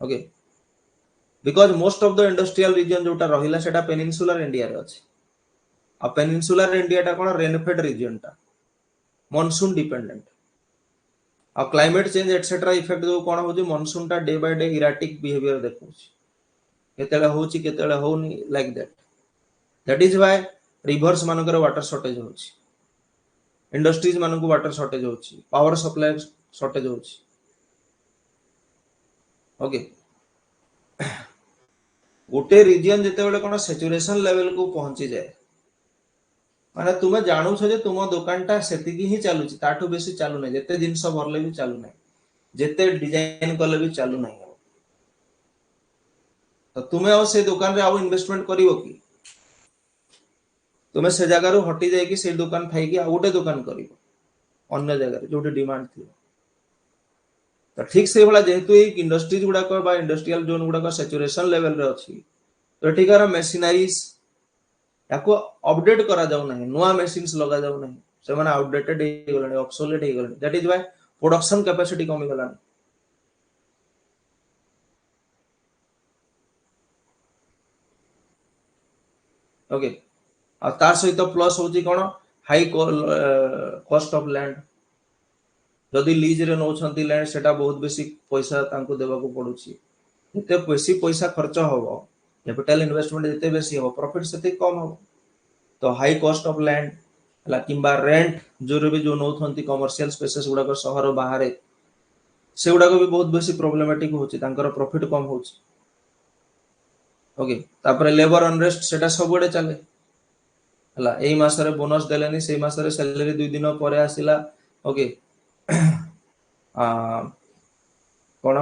okay because most of the industrial region जोटा रहिला सेटा पेनिनसुलर इंडिया रे अछि आ पेनिनसुलर इंडिया टा कोन रेनफेड रीजन टा मॉनसून डिपेंडेंट आ क्लाइमेट चेंज एटसेट्रा इफेक्ट जो कोन होजी मॉनसून टा day by day erratic behaviour देखौछि केतेले होछि केतेले होनी like that is why rivers मानकर वाटर शॉर्टेज होछि इंडस्ट्रीज मानक वाटर शॉर्टेज होछि पावर सप्लाई शॉर्टेज होछि ओके गोटे रीजन जेते बेले कोन सैचुरेशन लेवल को पहुंची जाए माने तुमे जानू छ जे तुम दुकान टा सेति की ही चालू छी ताठू बेसी चालू नै जेते जिंस भरले भी चालू नै जेते डिजाइन करले भी चालू नै तो तुमे आ से दुकान रे आ इन्वेस्टमेंट करिवो की तुम से जगार हटि जाइए से दुकान खाई आ गोटे दुकान कर अन्य जगह जो डिमांड थी तो ठीक से भाया जेहेतु इंडस्ट्रीज गुड़ाक इंडस्ट्रियल जोन गुड़ाक सैचुरेशन लेवल रे अच्छी तो एठिकार मेसिनारीज याको अपडेट करा जाऊ नहीं नुआ मेसिन्स लगा जाऊ नहीं से माने आउटडेटेड हे गलानी ऑब्सोलेट हे गलानी that is why production capacity कमी गलानी ओके आ तार सहित प्लस होची कोन हाई कॉस्ट ऑफ लैंड जदि लीज रे नौछंती लैंड सेटा बहुत बेसी पैसा तांको देबा को पडुची जते बेसी पैसा खर्च होबो कैपिटल इन्वेस्टमेंट जते बेसी हो प्रॉफिट सेते कम हो तो हाई कॉस्ट ऑफ लैंड हला किंबा रेंट जो भी जो नौथंती कमर्शियल स्पेसेस गुडा को शहर बाहर से गुडा को भी बहुत बेसी प्रॉब्लमेटिक होची तांकर प्रॉफिट कम होची ओके तापर लेबर अनरेस्ट सेटा सब बडे चले हला एई मासरे बोनस देलेनी सेई मासरे सैलरी 2 दिन परे आसिला ओके आ कोन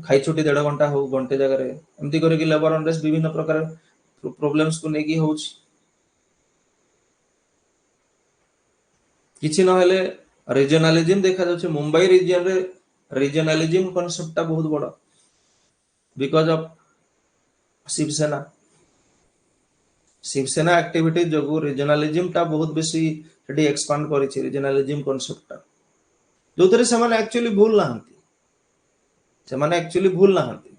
खाई छुट्टी 1.5 घंटा हो घंटे जगह रे एमती करे कि लेबर अनरेस्ट विभिन्न प्रकार प्रॉब्लम्स को नेकी होची किछि न हेले रीजनलिज्म देखा जाउछे मुंबई रीजन रे रीजनलिज्म कांसेप्ट बहुत बड़ा because of Shiv Sena Shiv Sena activity जो रीजनलिज्म टा बहुत बेसी सेठी एक्सपांड करिछि रीजनलिज्म कांसेप्ट टा जोतरे से माने एक्चुअली भूल नाहंती से माने एक्चुअली भूल नाहंती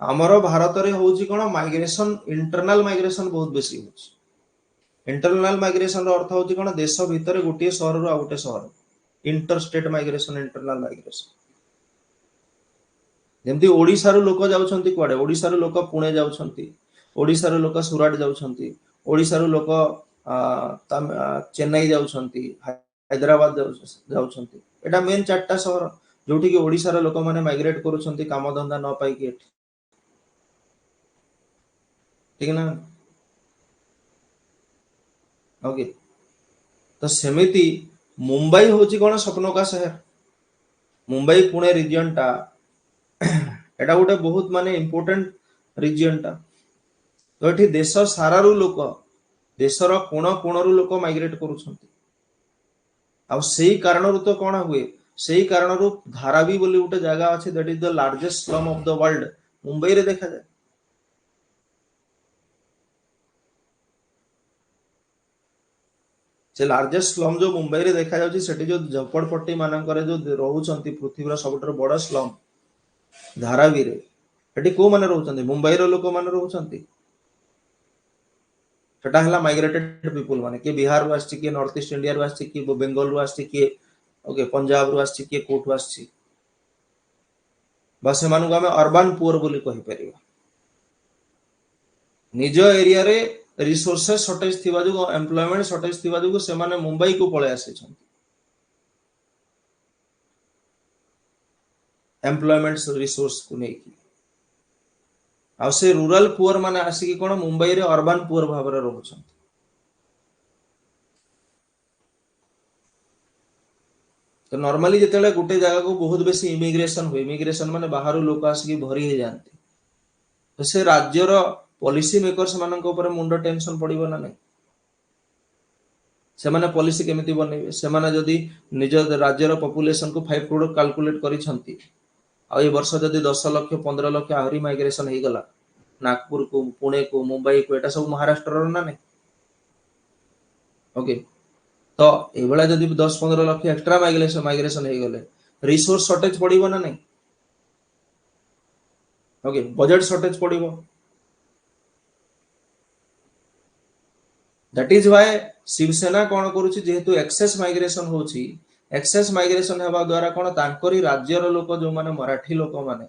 हमरो भारत रे होउछि कोन माइग्रेशन इंटरनल माइग्रेशन बहुत बेसी होउछि इंटरनल माइग्रेशन रो अर्थ होउछि कोन देश भीतर गोटे शहर रो आ गोटे शहर inter state migration internal migration जेमती ओडिसा रो लोक जाउछंती कुआडे ओडिसा रो लोक पुणे जाउछंती ओडिसा रो लोक सुराट जाउछंती ओडिसा रो लोक चेन्नई जाउछंती हैदराबाद जाउछंती एटा मेन चारटा शहर जोठी कि ओडिसा रो लोक माने माइग्रेट करूछंती काम धंदा न पाई कि ठीक ना ओके तो सेमिति मुंबई होची कोन सपनो का शहर मुंबई पुणे रीजन टा एटा गोटे बहुत माने इंपोर्टेंट रीजन टा तो एठी देश सारा रु लोक देशर कोण कोण रु लोक माइग्रेट करूछंती आ सेही कारण रु तो कोन हुए सेही कारण रु धारावी बोली गोटे जगह अछि that is the largest slum of the world Mumbai रे देखा जाय से लार्जेस्ट स्लम जो मुंबई रे देखा जाउची सेठी जो झपड़पट्टी मानकर जो रहउछंती पृथ्वीर सबटर बड़ स्लम धारावी रे सेठी को माने रहउछंती मुंबई रो लोक माने रहउछंती सेटा हला माइग्रेटेड पीपल माने के बिहार रु आछि के नॉर्थ ईस्ट इंडिया रु आछि के बंगाल रु आछि के ओके पंजाब रु आछि के कोठ रु आछि बस मानु हमें अर्बन पुअर बोली कहि परिबा निज एरिया रे रिसोर्सेस शॉर्टेज थिबा जो एम्प्लॉयमेंट शॉर्टेज थिबा जो से माने मुंबई को पळे आसे छन एम्प्लॉयमेंट रिसोर्स को नै की आ से रूरल पुअर माने आसी कि कोन मुंबई रे अर्बन पुअर भाव रे रहउ छन तो नॉर्मली जेतेले गुटे जगह को बहुत बेसी इमिग्रेशन माने बाहर लोक आसी कि भरी हे जानती तो से राज्यर पॉलिसी मेकर्स मानक ऊपर मुंडो टेंशन पड़िबो ना नै से माने पॉलिसी केमिति बनेबे से माने जदी निज राज्यर पॉपुलेशन को 5 करोड़ कैलकुलेट करि छंती आ ए वर्ष जदी 10 लाख 15 लाख आहुरी माइग्रेशन हे गला नागपुर को पुणे को मुंबई को एटा सब महाराष्ट्र रो ना नै ओके तो ए बेला जदी 10-15 लाख एक्स्ट्रा माइग्रेशन हे गले रिसोर्स शॉर्टेज पड़िबो ना नै ओके बजट शॉर्टेज पड़िबो दैट इज व्हाई शिवसेना कोन करूची जेहेतु एक्सेस माइग्रेशन हेबा द्वारा कोन तांकरी राज्यर लोक जो माने मराठी लोक माने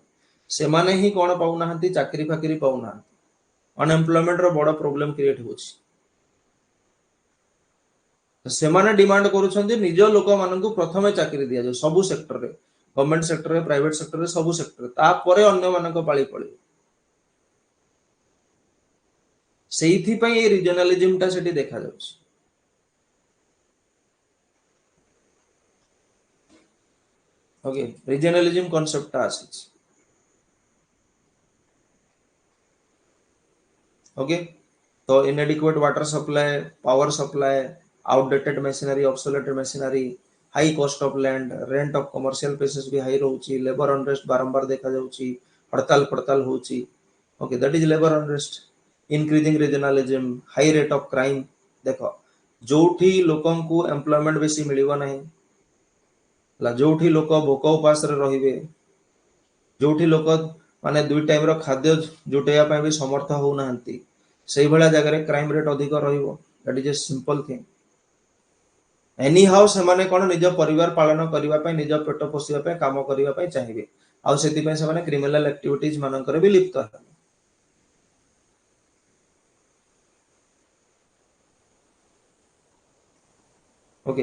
से माने ही कोन पाउ नाहंती चाकरी फाकरी पाउ ना अनएम्प्लॉयमेंट रो बड़ प्रॉब्लम क्रिएट होची तो से माने डिमांड करूछंती निज लोक माननकु प्रथमे चाकरी दिया जो सब सेक्टर रे गवर्नमेंट सेक्टर रे प्राइवेट सेक्टर रे सब सेक्टर ता परे अन्य मानक पाळी पळे सेइथि पई ए रीजनलिज्म ता सेठी देखा जाउछ ओके रीजनलिज्म कांसेप्ट ता आसी ओके तो inadequate water supply, power supply, outdated machinery, obsoleted machinery, high cost of land, rent of commercial places भी हाई रहउची, लेबर अनरेस्ट बारंबार देखा जाउची, हड़ताल पड़ताल होउची। Okay, that is labour unrest. Increasing regionalism, high rate of crime. देखो, जोठी लोकन को एम्प्लॉयमेंट बेसी मिलिबो नहीं, जोठी लोक भोक उपास रे रहिबे, जोठी लोक माने दुई टाइम रो खाद्य जुटेया ପାଇଁ भी समर्थ हो नांती, सेही भला जगह रे क्राइम रेट अधिक रहिबो। That is a simple thing. Any how से माने कोन निज परिवार पालन करिवा ପାଇଁ, निज पेट पोसिवा ପାଇଁ काम करिवा ପାଇଁ चाहिबे, आ सेति ପାଇଁ से माने क्रिमिनल एक्टिविटीज मानन करे भी लिप्त है। ओके,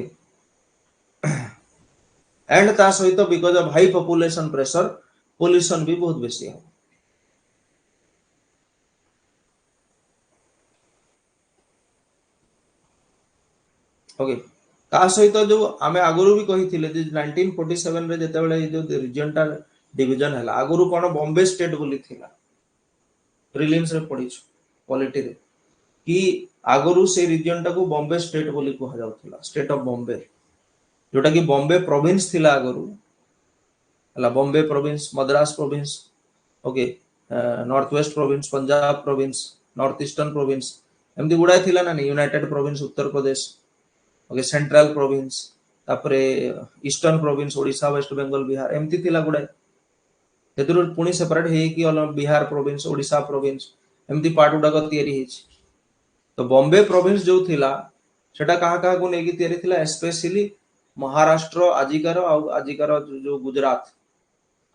एंड ता सहित because of high population pressure pollution भी बहुत बेसी है। ओके, ता सहित जो आमे आगुरु भी कही थिले जे 1947 रे जते बेले जो रीजन टा डिवीजन हला, आगुरु कोन बॉम्बे स्टेट बोली थिला, प्रीलिम्स रे पढी छु पॉलिटी रे कि आगुरु से रीजन टा को बॉम्बे स्टेट बोली कहा जाउथिला, स्टेट ऑफ बॉम्बे, जोटा कि बॉम्बे प्रोविंस थिला आगुरु हला, Bombay province, Madras province, okay, North West province, Punjab province, North Eastern province, एमती गुड़ाए थिला ना, United province Uttar Pradesh, okay, Central province, तापरे Eastern province Odisha, West Bengal, Bihar, एमती थिला गुड़ाए। सेतुर पुणी सेपरेट हे कि बिहार प्रोविंस, ओडिशा प्रोविंस, एमती पार्ट गुडा तयारी हेछि। तो बॉम्बे प्रोविंस जो थिला सेटा कहा कहा को नेकी तयारी थिला, स्पेशली महाराष्ट्र आजिकार आजिकार जो गुजरात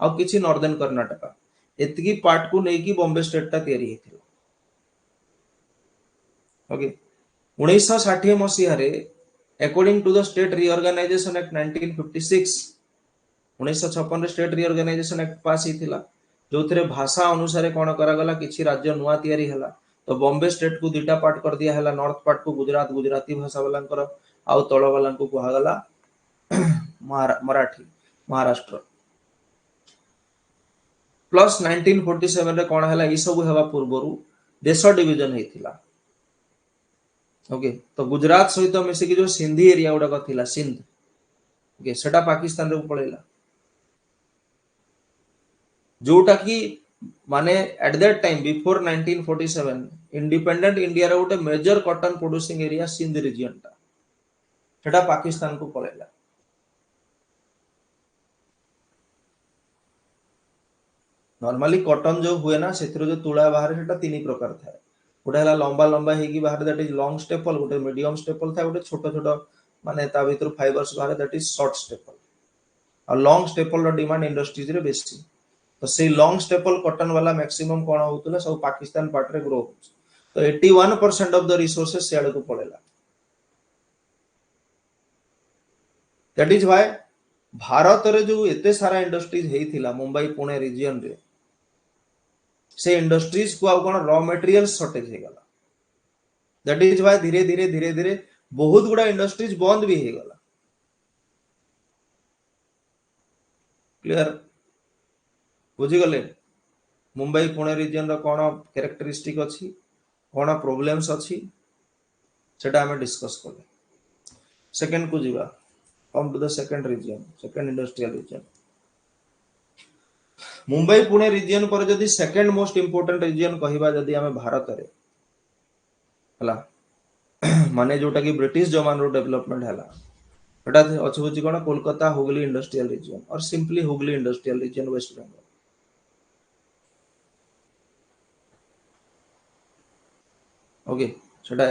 आ किछि नॉर्दर्न कर्नाटक, एतकी पार्ट को नेकी बॉम्बे स्टेट ता तयारी हेथिला। ओके, 1960 मसीहा रे according to the state reorganisation act 1956, 1956 रे स्टेट रीऑर्गेनाइजेशन एक्ट पास हिथिला, जो थरे भाषा अनुसार कोन करा गला, किछि राज्य नुआ तयारी हला। तो बॉम्बे स्टेट को दुटा पार्ट कर दिया हला, नॉर्थ पार्ट को गुजरात गुजराती भाषा वालांकर, आउ तळ वालांको कुहा गला मराठी महाराष्ट्र। प्लस 1947 रे कोन हला, ई सब हेबा पूर्वरु देश डिवीजन हेथिला। ओके, तो गुजरात सहित मिसे कि जो सिंधी एरिया गुडा थिला, सिंध, ओके, सेटा पाकिस्तान रे पळेला, जोटा कि माने at that time before 1947 independent India रे गोटे major cotton producing area Sindh region टा, सेटा पाकिस्तान को पळेला। नॉर्मली कॉटन जो हुए ना, सेथिरो जो तुळा बाहर सेटा तीन प्रकार थाए। गोटे हला लंबा लंबा हेकी बाहर, दैट इज लॉन्ग स्टेपल, गोटे मीडियम स्टेपल थाए, गोटे छोट छोट माने ता भीतर फाइबर्स बाहर, दैट इज शॉर्ट स्टेपल। और लॉन्ग स्टेपल रो डिमांड इंडस्ट्रीज रे बेसी। तो से लॉन्ग स्टेपल कॉटन वाला मैक्सिमम कोन होतला, सब पाकिस्तान पार्ट रे ग्रो होछ। तो 81% ऑफ द रिसोर्सेस सेड को पड़ेला। दैट इज व्हाई भारत रे जो एते सारा इंडस्ट्रीज हेइथिला मुंबई पुणे रीजन रे, से इंडस्ट्रीज को आ कोन रॉ मटेरियल शॉर्टेज हे गला। दैट इज व्हाई धीरे धीरे धीरे धीरे बहुत गुडा इंडस्ट्रीज बंद भी हे गला। क्लियर बुझी गले? मुंबई पुणे रीजन रो कोन कैरेक्टरिस्टिक अछि, कोन प्रॉब्लम्स अछि, सेटा हमें डिस्कस करले। सेकंड को जीवा, come to the second region, second industrial region. Mumbai Pune region पर जदि सेकंड मोस्ट इंपोर्टेंट रीजन कहिबा जदि हमें भारत रे हला, माने जोटा कि ब्रिटिश जमान रो डेवलपमेंट हला, एटा अछि होछि कोन Kolkata Hooghly industrial region, or simply Hooghly industrial region, West Bengal. Okay, सेटा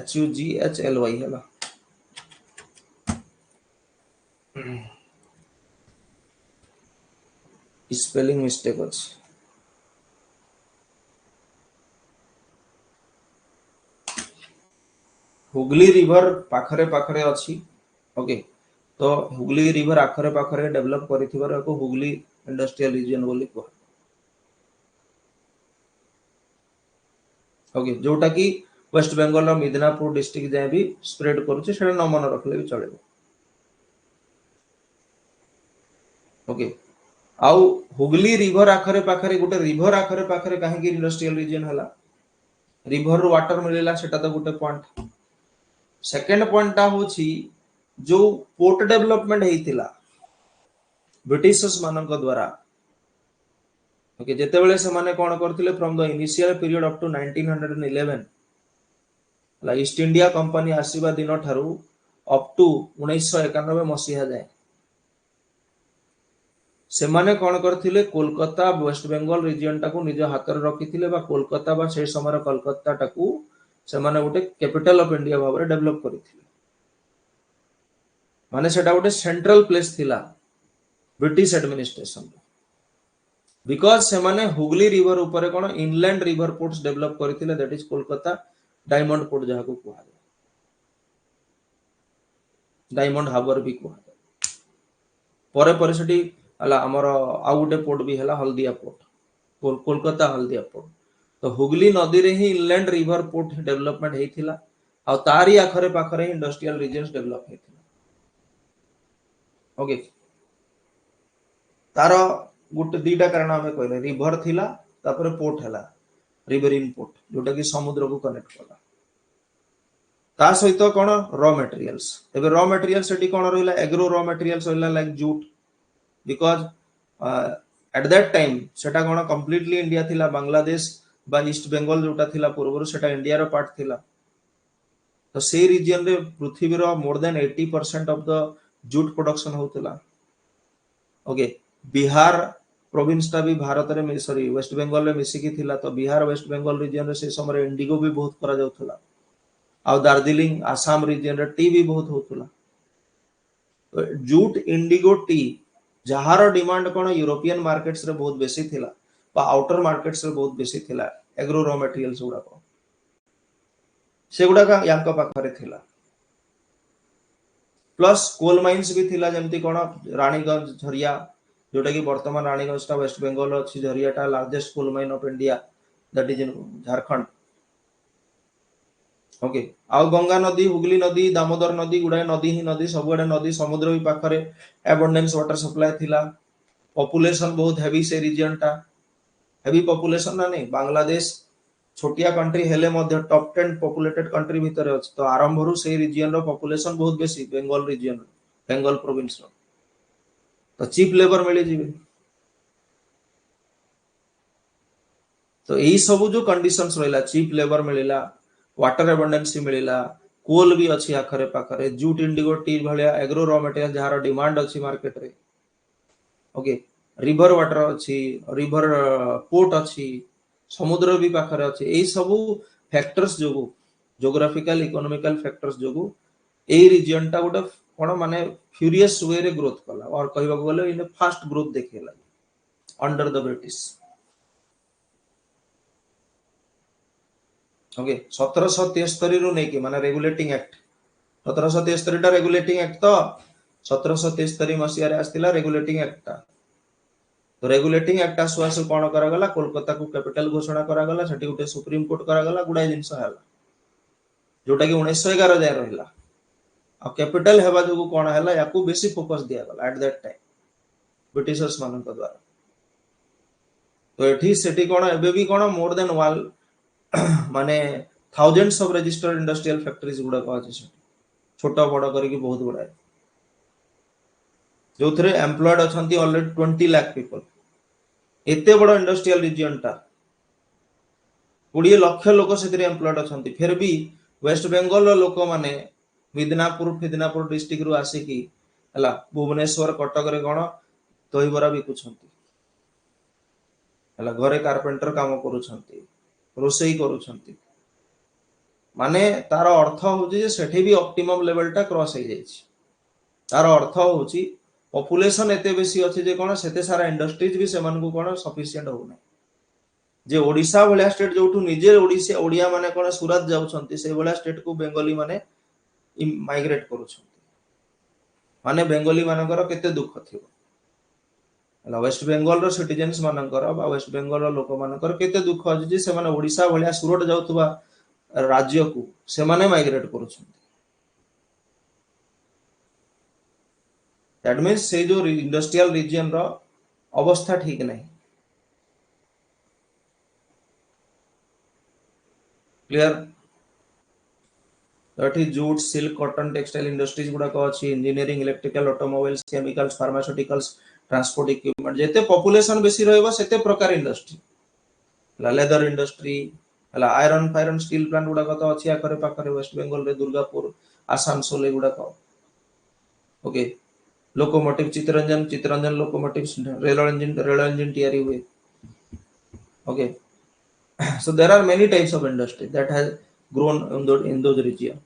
HUGHLY हला। स्पेलिंग मिस्टेक अछि। हुगली रिवर पाखरे पाखरे अछि। ओके, तो हुगली रिवर आखरे पाखरे डेवलप करिथिबार को हुगली इंडस्ट्रियल रीजन बोली को। ओके, जोटा कि वेस्ट बंगाल रो मिदनापुर डिस्ट्रिक्ट जाय भी स्प्रेड करूछि, सेटा न मन रखले भी चलेबो। ओके, आउ हुगली रिवर आखरे पाखरे गोटे रिवर आखरे पाखरे काहे कि इंडस्ट्रियल रीजन हला, रिभर रु वाटर मिलला सेटा तो गोटे पॉइंट। सेकंड पॉइंट टा होची जो पोर्ट डेवलपमेंट हेतिला ब्रिटिशर्स मानक द्वारा। ओके, जेतेबेले से माने कोन करथिले from the initial period up to 1911 ला ईस्ट इंडिया कंपनी आसीबा दिन ठारू अप टू 1991 मसीहा जाए से माने कोन करथिले कोलकाता वेस्ट बेंगल रीजन टाकू निज हाथ रे रखिथिले बा कोलकाता बा से समय कोलकाता टाकू से माने गोटे कैपिटल ऑफ इंडिया भाबरे डेवलप करिथिले। माने सेटा गोटे सेंट्रल प्लेस थिला ब्रिटिश एडमिनिस्ट्रेशन बिकॉज से माने हुगली रिवर ऊपर कोन इनलैंड रिवर पोर्ट्स डेवलप करिथिले that is Kolkata diamond port जहा को कुहा डायमंड हार्बर भी कुहा परे परे सेठी हला हमर आ गोटे पोर्ट भी हला हल्दिया पोर्ट कोलकाता हल्दिया पोर्ट। तो हुगली नदी रे ही इनलैंड रिवर पोर्ट डेवलपमेंट हेतिला आ तारी आखरे पाखरे इंडस्ट्रियल रीजन्स डेवलप हेतिला। ओके, तार गोटे दीटा कारण आमे कहले रिवर थिला तापर पोर्ट हला रिवरिन पोर्ट जोटा कि समुद्र को कनेक्ट कला ता सहित कोन रॉ मटेरियल्स। एबे रॉ मटेरियल्स सेठी कोन रहला एग्रो रॉ मटेरियल्स रहला like jute because at that time सेटा कोन कंप्लीटली इंडिया थिला बांग्लादेश बा ईस्ट बेंगल जोटा थिला पूर्व सेटा इंडिया रो पार्ट थिला। तो से रीजन रे पृथ्वी रो more than 80% of the jute production होतला। ओके, बिहार प्रोविंस टा भी भारत रे सॉरी वेस्ट बेंगल रे मिसी की थिला। तो बिहार वेस्ट बेंगल रीजन रे से समय इंडिगो भी बहुत करा जाउथला आ दार्जिलिंग आसाम रीजन रे टी भी बहुत होतला। तो जूट इंडिगो टी जहार डिमांड कोन यूरोपियन मार्केट्स रे बहुत बेसी थिला बा आउटर मार्केट्स रे बहुत बेसी थिला एग्रो रॉ मटेरियल्स गुडा को से गुडा का यांक पाखरे थिला। प्लस कोल माइंस भी थिला जेमती कोन रानीगंज झरिया जोटा कि वर्तमान रानीगंज टा वेस्ट बेंगल अछि झरियाटा largest coal mine of India that is in Jharkhand. Okay, आउ गंगा नदी हुगली नदी दामोदर नदी गुडाय नदी ही नदी सबुआडे नदी समुद्र भी पाखरे एबंडेंस वाटर सप्लाई थिला। पॉपुलेशन बहुत हेवी से रीजन टा हेवी पॉपुलेशन ना नहीं बांग्लादेश छोटिया कंट्री हेले मध्य टॉप 10 पॉपुलेटेड कंट्री भीतर अछि। तो आरंभ रु से रीजन रो पॉपुलेशन बहुत बेसी बेंगल रीजन बेंगल प्रोविंस रो तो चीप लेबर मिले जिवे। तो एही सब जो कंडीशंस रहला चीप लेबर मिलिला वाटर एबंडेंसी मिलिला कोल भी अछि आखरे पाखरे जूट इंडिगो टी भलिया एग्रो रॉ मटेरियल जहार डिमांड अछि मार्केट रे। ओके, रिवर वाटर अछि रिवर पोर्ट अछि समुद्र भी पाखरे अछि एही सब फैक्टर्स जोगु ज्योग्राफिकल इकोनॉमिकल फैक्टर्स जोगु एही रीजन टा गोटे कोन माने फ्यूरियस वे रे ग्रोथ कला और कहबा गले इन फास्ट ग्रोथ देखेला अंडर द ब्रिटिश। ओके, 1773 रु नै कि माने रेगुलेटिंग एक्ट 1773 टा रेगुलेटिंग एक्ट तो 1773 मसिया रे आस्तिला रेगुलेटिंग एक्ट टा। तो रेगुलेटिंग एक्ट आसु कोन करा गला कोलकाता को कैपिटल घोषणा करा गला सेठी उठे सुप्रीम कोर्ट करा गला गुडा जिंस हला जोटा कि 1911 जाय रहला आ कैपिटल हेबा जो कोन हला याकू बेसी फोकस दिया गला एट दैट टाइम ब्रिटिशर्स मानन द्वारा। तो एठी सेठी कोन एबे भी कोन मोर देन वाल माने thousands of registered industrial factories गुडा को अछि छोटा बड़ करी बहुत गुडा जो थरे एम्प्लॉयड अछंती ऑलरेडी 20 लाख पीपल एते बड़ इंडस्ट्रियल रीजन टा 20 लाख लोक सेतिर एम्प्लॉयड अछंती फिर भी वेस्ट बेंगल रो लोक माने मिदनापुर डिस्ट्रिक्ट रु आसी की हला भुवनेश्वर कटक रे कोन दहीबरा बिकुछंती हला घरे कारपेंटर काम करूछंती रोसई करूछंती माने तार अर्थ होची जे सेठी भी ऑप्टिमम लेवल टा क्रॉस हो जाईछि। तार अर्थ होची पॉपुलेशन एते बेसी अछि जे कोन सेते सारा इंडस्ट्रीज भी सेमान को कोन सफिशिएंट हो नै जे ओडिसा भलिया स्टेट जोठु निजे ओडिसा ओडिया माने कोन सूरत जाउछंती से भलिया स्टेट को बेंगली माने माइग्रेट करूछंती माने बेंगली मानकर केते दुख थिबो हला वेस्ट बेंगल रो सिटीजन्स मानकर बा वेस्ट बेंगल रो लोक मानकर केते दुख अछि जे से माने ओडिसा भलिया सूरत जाउतबा राज्य को से माने माइग्रेट करूछंती। दैट मींस से जो इंडस्ट्रियल रीजन रो अवस्था ठीक नहीं। क्लियर तो एठी jute silk cotton textile industries गुडा को अछि engineering electrical automobiles chemicals pharmaceuticals transport equipment जेते पॉपुलेशन बेसी रहबो सेते प्रकार इंडस्ट्री लेदर इंडस्ट्री आयरन फायरन स्टील प्लांट गुडा को अछि आकरे पाकरे वेस्ट बेंगल रे दुर्गापुर आसानसोल गुडा को okay locomotive Chittaranjan locomotive rail engine तैयारी हुए okay so there are many types of industry that has grown in those region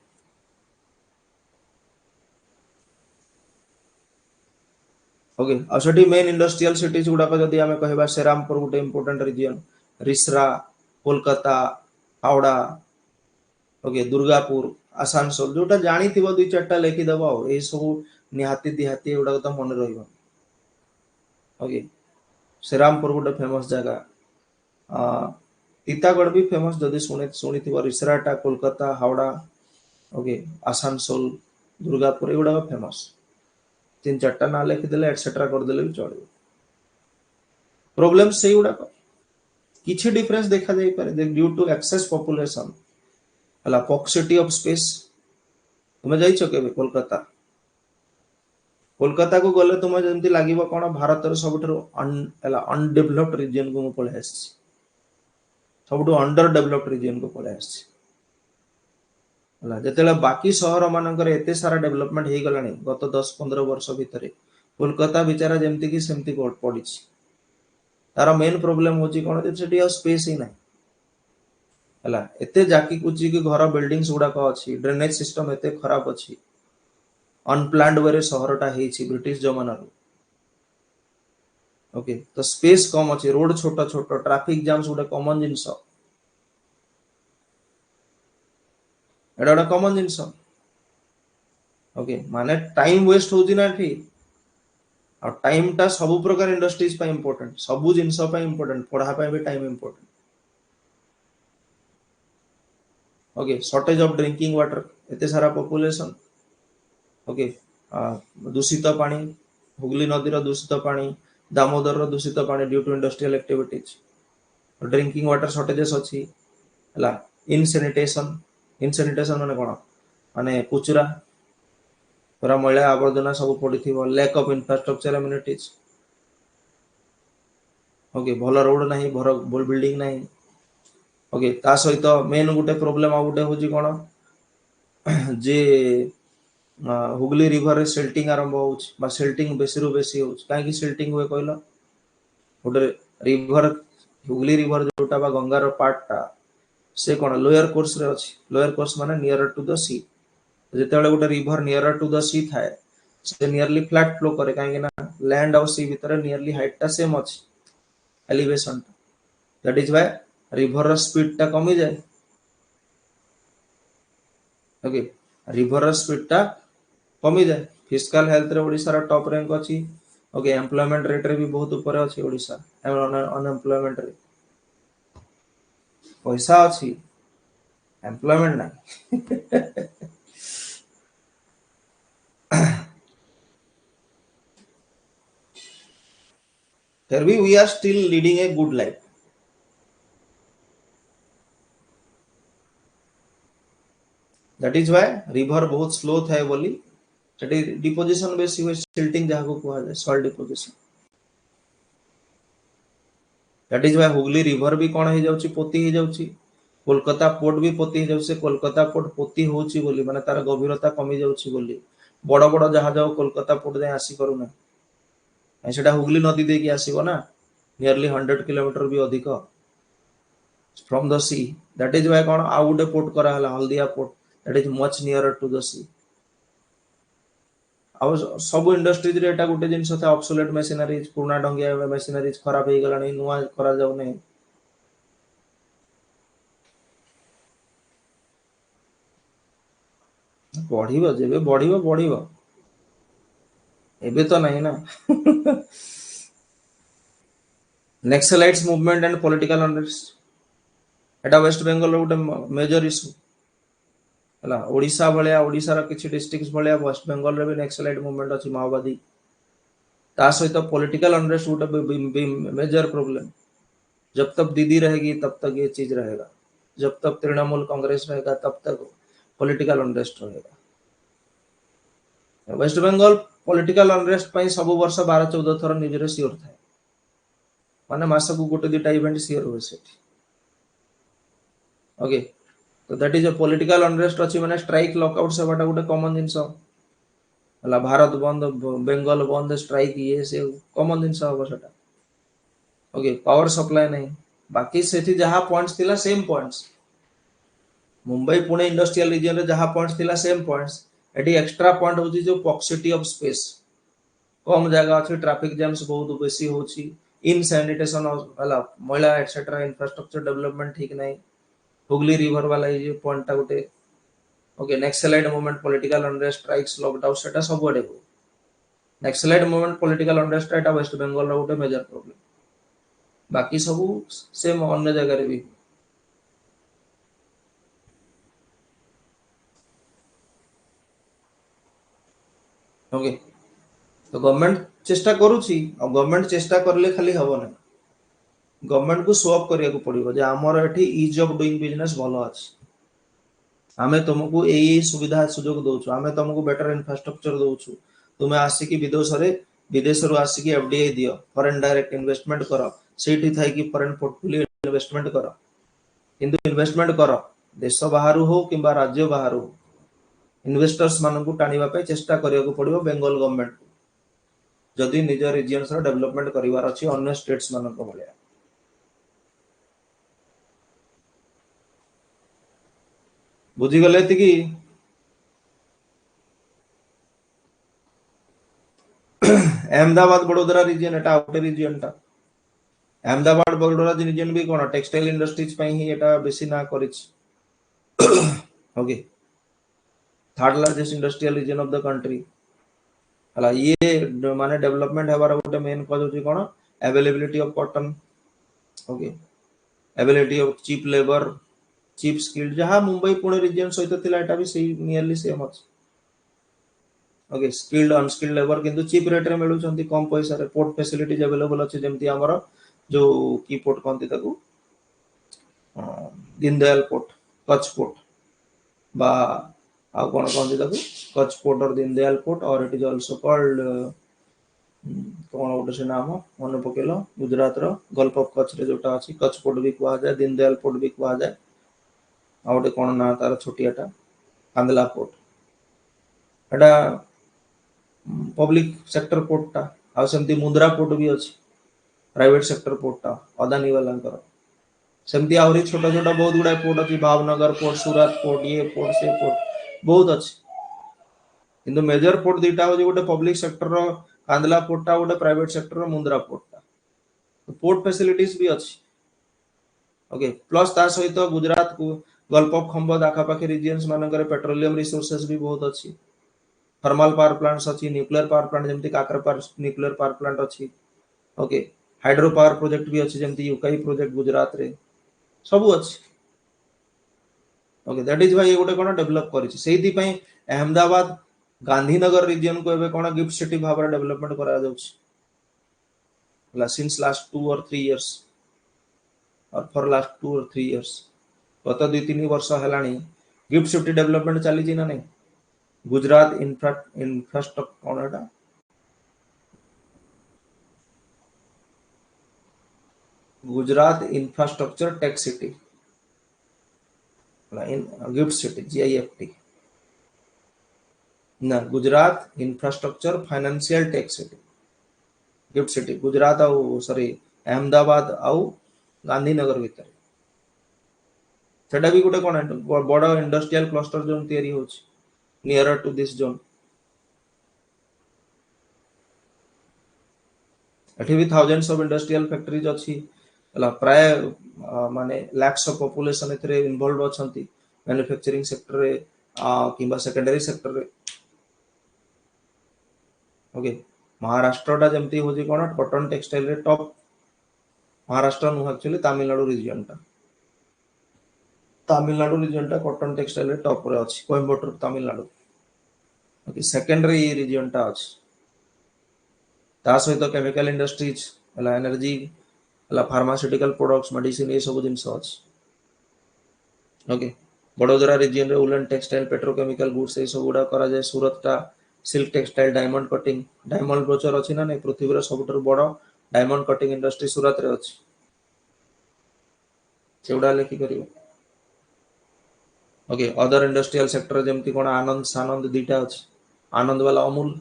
okay असटी मेन इंडस्ट्रियल सिटीज गुडा को जदी हमें कहबा श्रीरामपुर गुटे important region Rishra Kolkata Howrah okay Durgapur Asansol जोटा जानी थिबो दुई चारटा लेखि दबो ए सब निहाती दिहाती गुडा तो मन रहइबो ओके श्रीरामपुर गुटे फेमस जगह टीटागढ़ भी फेमस जदि शुणी थी रिसराटा कोलकाता हावड़ा ओके आसानसोल दुर्गापुर एगुड़ा फेमस तीन चार्टा ना लिखिदे एटसेट्रा करदे भी चलो प्रोब्लेम से गुड़ाक किसी डिफरेंस देखा जाई पारे ड्यू टू एक्सेस पॉपुलेशन हला पॉक्सिटी ऑफ स्पेस तुम जाइछो केबे कोलकाता कोलकाता को गले तुम जंती लागिबो कोन भारत रो सबठरो अनडेवलप्ड रीजन को पळे आसी सबठो अंडर डेवलप्ड रीजन को पळे आसी जिते बाकी सहर मानकर एते सारा डेवलपमेंट हो गलानी गत 10-15 वर्ष भितर कोलकाता बेचारा जमती कि सेमती पड़ी तार मेन प्रोब्लेम होची कोन सेठी स्पेस ही ना एते जाकी कुची कि घर बिल्डिंग्स गुड़ाक अच्छी ड्रेनेज सिस्टम एते खराब अच्छी अनप्लान्ड वे सहरटा हेची ब्रिटिश जमाना ओके तो स्पेस कम अच्छी रोड छोट छोट ट्रैफिक जाम्स गोटे कॉमन जिनस एटा गोटे कॉमन जिनस ओके माने टाइम वेस्ट होची ना एठी और टाइम टा सब प्रकार इंडस्ट्रीज पे इंपोर्टेंट सब जिनस पे इंपोर्टेंट पढ़ा पे भी time important okay shortage of drinking water एते सारा पॉपुलेशन ओके दूषित पानी हुगली नदी रो दूषित पानी दामोदर रो दूषित पानी due to industrial activities drinking water shortages अच्छी हला इनसेनिटेशन माने कोन माने कुचरा पूरा मैला आवर्जना सब पड़ी थी lack of infrastructure amenities okay भल रोड नहीं भल बिल्डिंग नहीं ओके ता सहित मेन गोटे प्रोब्लेम आ गोटे होची कोन जे हुगली रिवर सिल्टिंग आरंभ हो सिल्टिंग बेसी रु बेसी हो कहीं सिल्टिंग हुए कहल गोटे रिवर हुगली रिवर जोटा बा गंगार पार्टा से कौन लोअर कोर्स रे अछि लोअर कोर्स माने नियर टू द सी जेतेबेले गोटे रिवर नियर टू द सी थाए से नियरली फ्लैट फ्लो करे कहीं ना लैंड और सी भीतर नियरली हाइट टा सेम अछि elevation that is why river speed टा कमी जाए ओके रिवर स्पीड टा कमी जाए फिस्कल हेल्थ रे ओडिसा रा टॉप रैंक अछि ओके एम्प्लॉयमेंट रेट रे भी बहुत ऊपर अछि ओडिसा अनएम्प्लॉयमेंट रे पैसा अछि एम्प्लॉयमेंट ना फिर भी we are still leading a good life that is why river बहुत स्लो थाए बोली सेठी डिपोजिशन बेसी हुए सिल्टिंग जहाँ को कहा जाए soil deposition that is why Hooghly river भी कौन हो जाउची पोती हो जाउची कोलकाता पोर्ट भी पोती हो जाउची कोलकाता पोर्ट पोती होउची बोली माने तार गभीरता कमी जाउची बोली बड़ बड़ जहाज कोलकाता पोर्ट जाए आसी करू ना सेटा हुगली नदी दे के आसीबो ना नियरली 100 किलोमीटर भी अधिक from the sea that is why कौन आउ गोटे पोर्ट करा हला Haldia port that is much near to the sea अब सब इंडस्ट्रीज रे एटा गोटे जिनस था ऑब्सोलेट मशीनरीज पुराना ढंगिया मशीनरीज खराब हो गलानी नुआ करा जाउ नै बढ़िबो जेबे बढ़िबो एबे तो नहीं ना Naxalites movement and political unrest Etah waste Bengal रो गोटे मेजर इशू हला ओडिशा भलिया ओडिसा रा किछि डिस्ट्रिक्ट्स भलिया वेस्ट बेंगल रे भी नेक्सलाइट मूवमेंट अछि माओवादी ता सहित पॉलिटिकल अनरेस्ट गोटे मेजर प्रॉब्लम जब तक दीदी रहेगी तब तक ये चीज रहेगा जब तक तृणमूल कांग्रेस रहेगा तब तक पॉलिटिकल अनरेस्ट रहेगा। वेस्ट बंगाल पॉलिटिकल अनरेस्ट पर सब वर्ष 12-14 थर न्यूज रे सियोर थाए, माने मासकू गोटे दुटा इवेंट सियोर हुए सेठी। ओके, तो that is a political unrest अच्छी माने स्ट्राइक लॉकआउट सेवाटा गोटे कॉमन जिंस हला, भारत बंद, बेंगल बंद, स्ट्राइक ये से कॉमन जिंस हम सेटा। ओके, पावर सप्लाई नहीं, बाकी सेठी जहां पॉइंट्स थिला same points, Mumbai Pune industrial reason रे जहां पॉइंट्स थिला same points, eighty extra point होची जो प्रॉक्सिटी ऑफ स्पेस, कम जगह अच्छी, ट्रैफिक जैम्स बहुत बेसी होची, इन सैनिटेशन हला, मैला एटसेट्रा, इंफ्रास्ट्रक्चर डेवलपमेंट ठीक नहीं, हुगली रिवर वाला ये पॉइंट गोटे। Okay, naxalite movement, political unrest, strikes, lockdown सेटा सब आड़े हो। नक्सलाइट मूवमेंट, पॉलिटिकल अनरेस्ट एटा वेस्ट बंगाल रो गोटे मेजर प्रॉब्लम, बाकी सब सेम अन्य जगह रे भी। ओके, तो गवर्नमेंट चेष्टा करूची, और गवर्नमेंट चेष्टा करले खाली हबो ना, गवर्नमेंट को शो अप करिया को पड़िबो जे हमर एठी इज ऑफ डूइंग बिजनेस भलो अछि, आमे तुमको एई सुविधा सुजोग दोछु, आमे तुमको बेटर इंफ्रास्ट्रक्चर दोछु, तुमे आसी की विदेश रो आसी की एफडीआई दियो, फॉरेन डायरेक्ट इन्वेस्टमेंट करो, सेठी थाई की फॉरेन पोर्टफोलियो इन्वेस्टमेंट करो, किंतु इन्वेस्टमेंट करो देश बाहर हो किंबा राज्य बाहर हो, इन्वेस्टर्स मानकू टाणीबा पे चेष्टा करिया को पड़िबो बेंगल गवर्नमेंट को, जदि निज रिजियंस रो डेवलपमेंट करिवार अछि अन्य स्टेट्स मानक भलिया। बुझी गले कि अहमदाबाद बड़ोदरा रीजन एटा आउटर रीजन टा, अहमदाबाद बड़ोदरा रीजन भी कोन टेक्सटाइल इंडस्ट्रीज पे ही एटा बेसी ना करिछ। Okay, third largest industrial region of the country हला, ये माने डेवलपमेंट हेबार गोटे मेन कॉज होची कोन, availability of cotton. Okay, availability of cheap labour, cheap skill, जहां मुंबई पुणे रीजन सहित थिला एटा भी सेही नियरली सेम अछि। ओके, स्किल्ड अनस्किल्ड लेबर किंतु चीप रेट रे मिलुचंती, कम पैसा रे, पोर्ट फैसिलिटीज अवेलेबल अछि, जेमति हमर जो की पोर्ट कहंती ताकू, दीनदयाल पोर्ट, कच्छ पोर्ट, बा आ कोन कहंती ताकू, कच्छ पोर्ट और दीनदयाल पोर्ट, और इट इज आल्सो कॉल्ड कोन गोटे से नाम मन पकेलो, गुजरात रो गल्फ ऑफ कच्छ रे जोटा अछि, कच्छ पोर्ट भी कुआ जाय, दीनदयाल पोर्ट भी कुआ जाय, आ गोटे कोन ना तार छोटियाटा कांदला पोर्ट, एटा पब्लिक सेक्टर पोर्ट टा, आ सेमती मुंद्रा पोर्ट भी अछि, प्राइवेट सेक्टर पोर्ट टा अदानी वाला, सेमती आउरी छोटा छोटा बहुत गुड़ा पोर्ट अछि, भावनगर पोर्ट, सूरत पोर्ट, ये पोर्ट से पोर्ट बहुत अछि, किंतु मेजर पोर्ट दीटा हो गोटे पब्लिक सेक्टर रो कांदला पोर्ट टा, गोटे प्राइवेट सेक्टर रो मुंद्रा पोर्ट टा, तो पोर्ट फैसिलिटीज भी अछि। ओके, प्लस ता सहित गुजरात को गल्फ ऑफ खंबद आखा पाखे रीजन्स मानकर पेट्रोलियम रिसोर्सेस भी बहुत अछि, थर्मल पावर प्लांट्स अछि, न्यूक्लियर पावर प्लांट जेमती काकरपार न्यूक्लियर पावर प्लांट अछि। ओके, हाइड्रो पावर प्रोजेक्ट भी अछि, जेमती यूकाई प्रोजेक्ट गुजरात रे सब अछि। ओके, दैट इज व्हाई ये गोटे कोन डेवलप करिछि, सेहि पई अहमदाबाद गांधीनगर रीजन को एबे कोन गिफ्ट सिटी भाव डेवलपमेंट करा जाउछि, सिंस लास्ट 2 or 3 years, और फॉर लास्ट 2 or 3 years, गत 2-3 वर्ष हेलानी गिफ्ट सिटी डेवलपमेंट चली ना नहीं, गुजरात इंफ्रास्ट्रक्चर कौन एटा, Gujarat infrastructure tech city, gift city GIFT ना, Gujarat infrastructure financial tech city, gift city Gujarat आउ सॉरी अहमदाबाद आउ गांधीनगर भीतर, सेटा भी गोटे कोन बड़ इंडस्ट्रियल क्लस्टर जोन तयारी होछि नियर टू दिस जोन, एठी भी थाउजेंड्स ऑफ इंडस्ट्रियल फैक्टरीज अछि, हला प्राय माने लैक्स ऑफ पॉपुलेशन एथरे इन्वॉल्व अछंती मैन्युफैक्चरिंग सेक्टर रे किंबा सेकेंडरी सेक्टर रे। ओके, महाराष्ट्र टा जेमती होजी कोन कॉटन टेक्सटाइल रे टॉप, महाराष्ट्र नु एक्चुअली तमिलनाडु रीजन टा, तमिलनाडु रीजन टा कॉटन टेक्सटाइल रे टॉप रे अछि, Coimbatore Tamil Nadu. Okay, secondary region टा अछि, ता सहित केमिकल इंडस्ट्रीज हला, एनर्जी हला, फार्मास्यूटिकल प्रोडक्ट्स, मेडिसिन ये सब जिंस अछि। ओके बड़ोदरा रीजन रे उलन टेक्सटाइल पेट्रोकेमिकल गुड्स ए सब गुडा करा जाए सूरत टा silk textile diamond cutting diamond brochure अछि ना नै पृथ्वी रो सबटर बड़ डायमंड कटिंग इंडस्ट्री सूरत रे अछि सेउडा लेखि करियो ओके अदर इंडस्ट्रियल सेक्टर जेमति कोन आनंद सानंद दीटा अछि आनंद वाला अमूल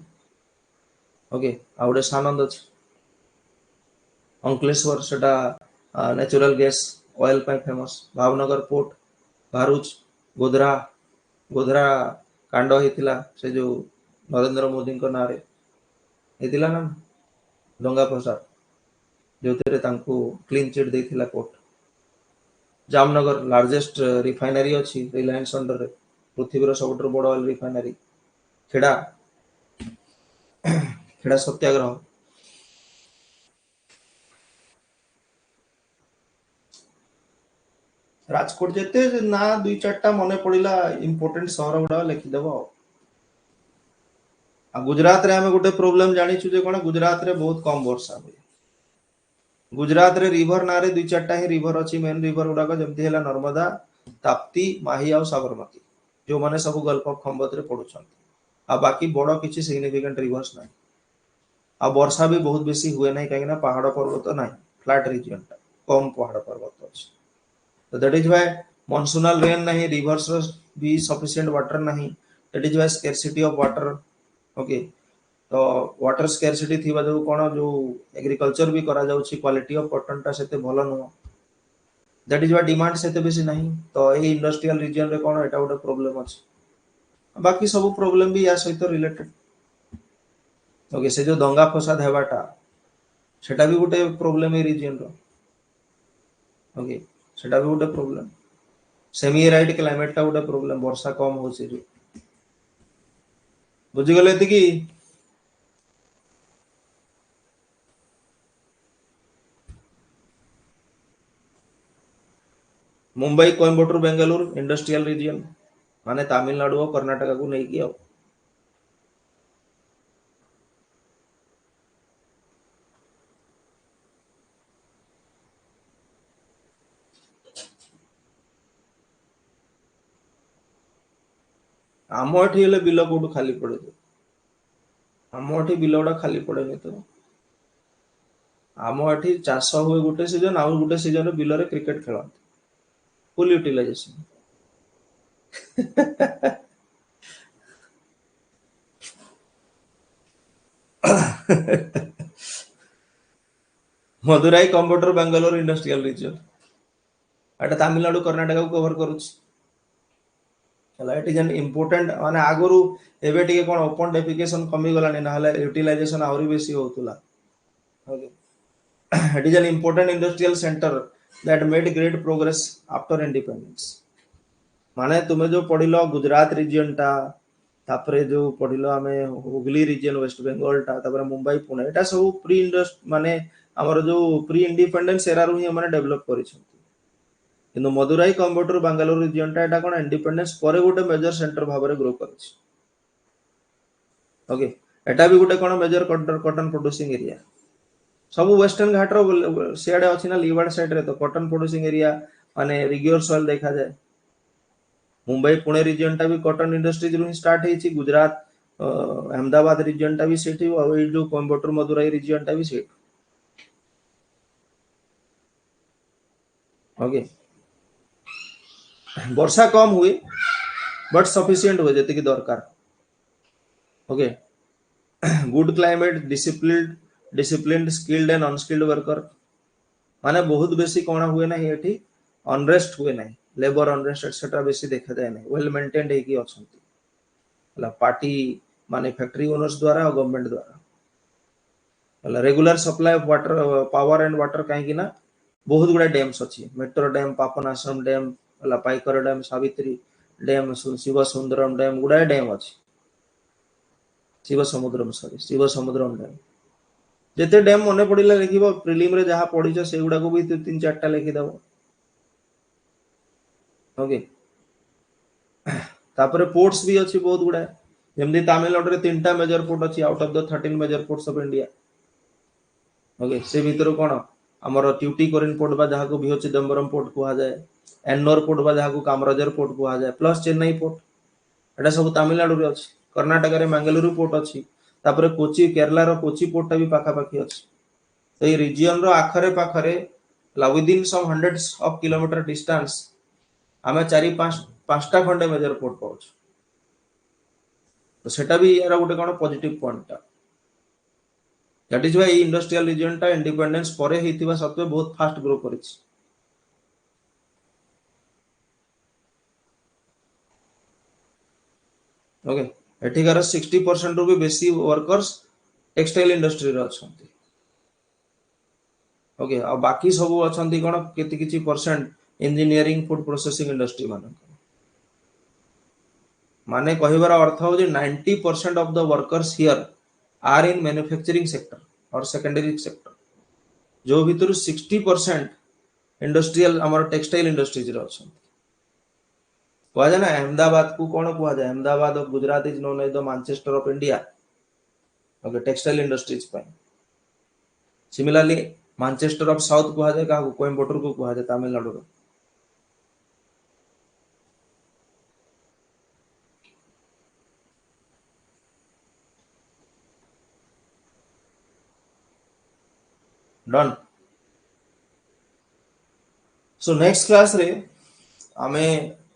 ओके आ गोटे सानंद अछि अंकलेश्वर सेटा नेचुरल गैस ऑयल पाई फेमस भावनगर पोर्ट भारूच गोधरा गोधरा कांड होइतिला से जो नरेंद्र मोदी को नारे हेतिला ना डंगा प्रसाद जो तांको क्लीन चिट देथिला कोर्ट जामनगर लार्जेस्ट रिफाइनरी अच्छी रिलायंस अंडर रे पृथ्वी सबुठ बड़ ऑयल रिफाइनरी खेड़ा खेड़ा सत्याग्रह राजकोट जेते ना दुई चारटा मने पड़िला इंपोर्टेंट सहर गुडा लिखिदेव आ गुजरात रे हमें गोटे प्रोब्लेम जानिछु जे कोन गुजरात रे बहुत कम वर्षा हुए गुजरात रे रिवर ना रे दुई चारटा ही रिवर अछि मेन रिवर गुडा जेमति हैला नर्मदा ताप्ती माही आ साबरमती जो माने सब गल्फ ऑफ खंबत रे पडुछन आ बाकी बड़ किछि सिग्निफिकेंट रिवर्स नाही आ वर्षा भी बहुत बेसी हुए नाही काहे ना पहाड़ पर्वत नाही फ्लैट रीजन कम पहाड़ पर्वत अछि तो that is why monsoonal rain नहीं rivers भी sufficient water नहीं that is why scarcity of water okay तो वाटर स्कैरसिटी थिबा जो कोन जो एग्रीकल्चर भी करा जाउछि क्वालिटी ऑफ कॉटन टा सेते भलो न दैट इज व्हाई डिमांड सेते बेसी नहीं तो ए इंडस्ट्रियल रीजन रे कोन एटा गोटे प्रॉब्लम अछि बाकी सब प्रॉब्लम भी या सहित रिलेटेड ओके से जो दंगा फसाद हेबाटा सेटा भी गोटे प्रॉब्लम ए रीजन रो ओके सेटा भी गोटे प्रॉब्लम सेमी एराइड क्लाइमेट टा गोटे प्रॉब्लम वर्षा कम होछि रे बुझि गले कि मुंबई कोयम्बटूर बेंगलुरु इंडस्ट्रियल रीजन माने तमिलनाडु और कर्नाटक को नहीं किया आम एठी हेले बिल कोठु खाली पड़े आम एठी बिल गुडा खाली पड़े नहीं तो आम एठी चाष हुए गोटे सीजन आउ गोटे सीजन बिल रे क्रिकेट खेलते full utilization Madurai Coimbatore Bengaluru industrial region एटा तमिलनाडु कर्नाटक को कवर करूछ इट इज एन इम्पोर्टेंट माने आगुरु एबे टिके कोन ओपन डेफिकेशन कमी गलानी ना हले यूटिलाइजेशन आउरी बेसी होतुला okay it is an important industrial centre that made great progress after independence माने तुमे जो पढिलो गुजरात रीजन टा तापरे जो पढिलो हमें हुगली रीजन वेस्ट बंगाल टा तापरे मुंबई पुणे एटा सब प्री इंडस्ट माने हमर जो प्री इंडिपेंडेंस एरा रु ही माने डेवलप करिसथि किंतु मदुराई कोयम्बटूर बेंगलुरु रीजन टा एटा कोन इंडिपेंडेंस परे गोटे मेजर सेंटर भाबरे ग्रो करछि ओके एटा भी गोटे कोन मेजर कॉटन प्रोड्यूसिंग एरिया सब वेस्टर्न घाट रो सियाडे अछि ना लीवार्ड साइड रे तो कॉटन प्रोड्यूसिंग एरिया माने रिग्योर सॉइल देखा जाए मुंबई पुणे रीजन टा भी कॉटन इंडस्ट्रीज रु स्टार्ट हेछि गुजरात अहमदाबाद रीजन टा भी सेठी और ए जो कोयम्बटूर मदुराई रीजन टा भी सेठी ओके वर्षा कम हुए बट सफिशिएंट हुए जति की दरकार okay good climate disciplined skilled and unskilled worker माने बहुत बेसी कोन हुए ना एठी अनरेस्ट हुए ना लेबर अनरेस्ट एटसेट्रा बेसी देखा जाए ना वेल मेंटेन्ड है कि अछंती हला पार्टी माने फैक्ट्री ओनर्स द्वारा और गवर्नमेंट द्वारा हला regular supply of water power and water काहे कि ना बहुत गुडा डैम्स अछि मेट्रो डैम पापनासम डैम हला Pykara dam Savitri dam Shiva Sundaram dam गुडा डैम अछि Sivasamudram sorry Sivasamudram dam जेते डैम मने पड़िला लिखिबो प्रीलिम रे जहा पढिछ से गुडा को भी तीन चारटा लिखि दबो ओके तापरे पोर्ट्स भी अछि बहुत गुडा जेमदी तमिलनाडु रे तीनटा मेजर पोर्ट अछि out of the 13 major ports of India okay से भीतर कोन हमर ट्यूटी कोरिन पोर्ट बा जहा को बिहो चिदंबरम पोर्ट कुहा जाए एन्नोर पोर्ट बा जहाँ को कामराजर पोर्ट कहा जाए प्लस चेन्नई पोर्ट एटा सब तमिलनाडु रे अछि कर्नाटक रे मंगलुरु पोर्ट अछि तापर कोची केरला रो कोची पोर्ट भी पाखा पाखी अछि तो ये रीजन रो आखरे पाखरे within some hundreds of kilometre distance आमे चारि पांचटा खंडे मेजर पोर्ट पाउछ तो सेटा भी यार गोटे कोन पॉजिटिव पॉइंट ता that is why industrial region ता इंडिपेंडेंस परे हेतिबा सत्वे बहुत फास्ट ग्रो करिछि ओके एठिकार 60% रु भी बेसी वर्कर्स टेक्सटाइल इंडस्ट्री रे अछंती ओके आ बाकी सब अछंती कोन केति किछि percent engineering food processing industry माने कहिबार अर्थ हो 90% of the workers here are in manufacturing sector और सेकेंडरी सेक्टर जो भितर 60% इंडस्ट्रियल आमर टेक्सटाइल इंडस्ट्रीज रे अछंती कहा जाए ना अहमदाबाद को कौन कहा जाए Ahmedabad of Gujarat is known as the Manchester of India okay textile industries पे सिमिलरली मैनचेस्टर ऑफ साउथ कहा जाए का कोयम्बटूर को कहा जाए तमिलनाडु रो डन सो नेक्स्ट क्लास रे आमे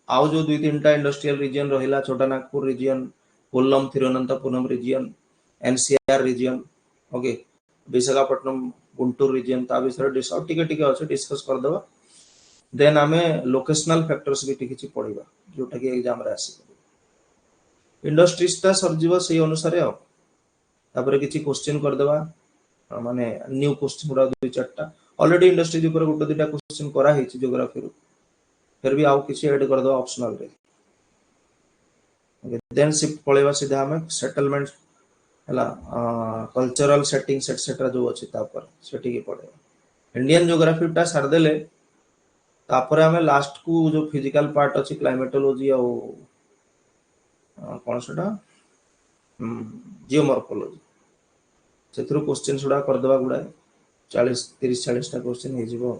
आउ जो दुई तीन टा इंडस्ट्रियल रीजन रहिला Chota Nagpur region Kollam Thiruvananthapuram region NCR region okay Visakhapatnam Guntur region ता विषय डिस्कस टिके टिके अछि डिस्कस कर देबा देन आमे लोकेशनल फैक्टर्स भी टिके पढिबा जोटा कि एग्जाम रे आसी इंडस्ट्रीज ता सरजिबा सेही अनुसार आ तापर किछि क्वेश्चन कर देबा माने न्यू क्वेश्चन गुडा दुई चारटा ऑलरेडी इंडस्ट्रीज ऊपर गोटे दुटा क्वेश्चन करा हिची ज्योग्राफी रो फिर भी आउ किसी ऐड कर दो ऑप्शनल रे देन शिफ्ट पळेबा सीधा हमें सेटलमेंट हला कल्चरल सेटिंग्स एटसेट्रा जो अछि तापर सेठी के पड़े इंडियन ज्योग्राफी टा सार देले तापर हमें लास्ट को जो फिजिकल पार्ट अछि क्लाइमेटोलॉजी और कोन सेटा जियोमॉर्फोलॉजी सेथरो क्वेश्चन सुडा कर देबा गुडा 40 30 40 टा क्वेश्चन हे जिवो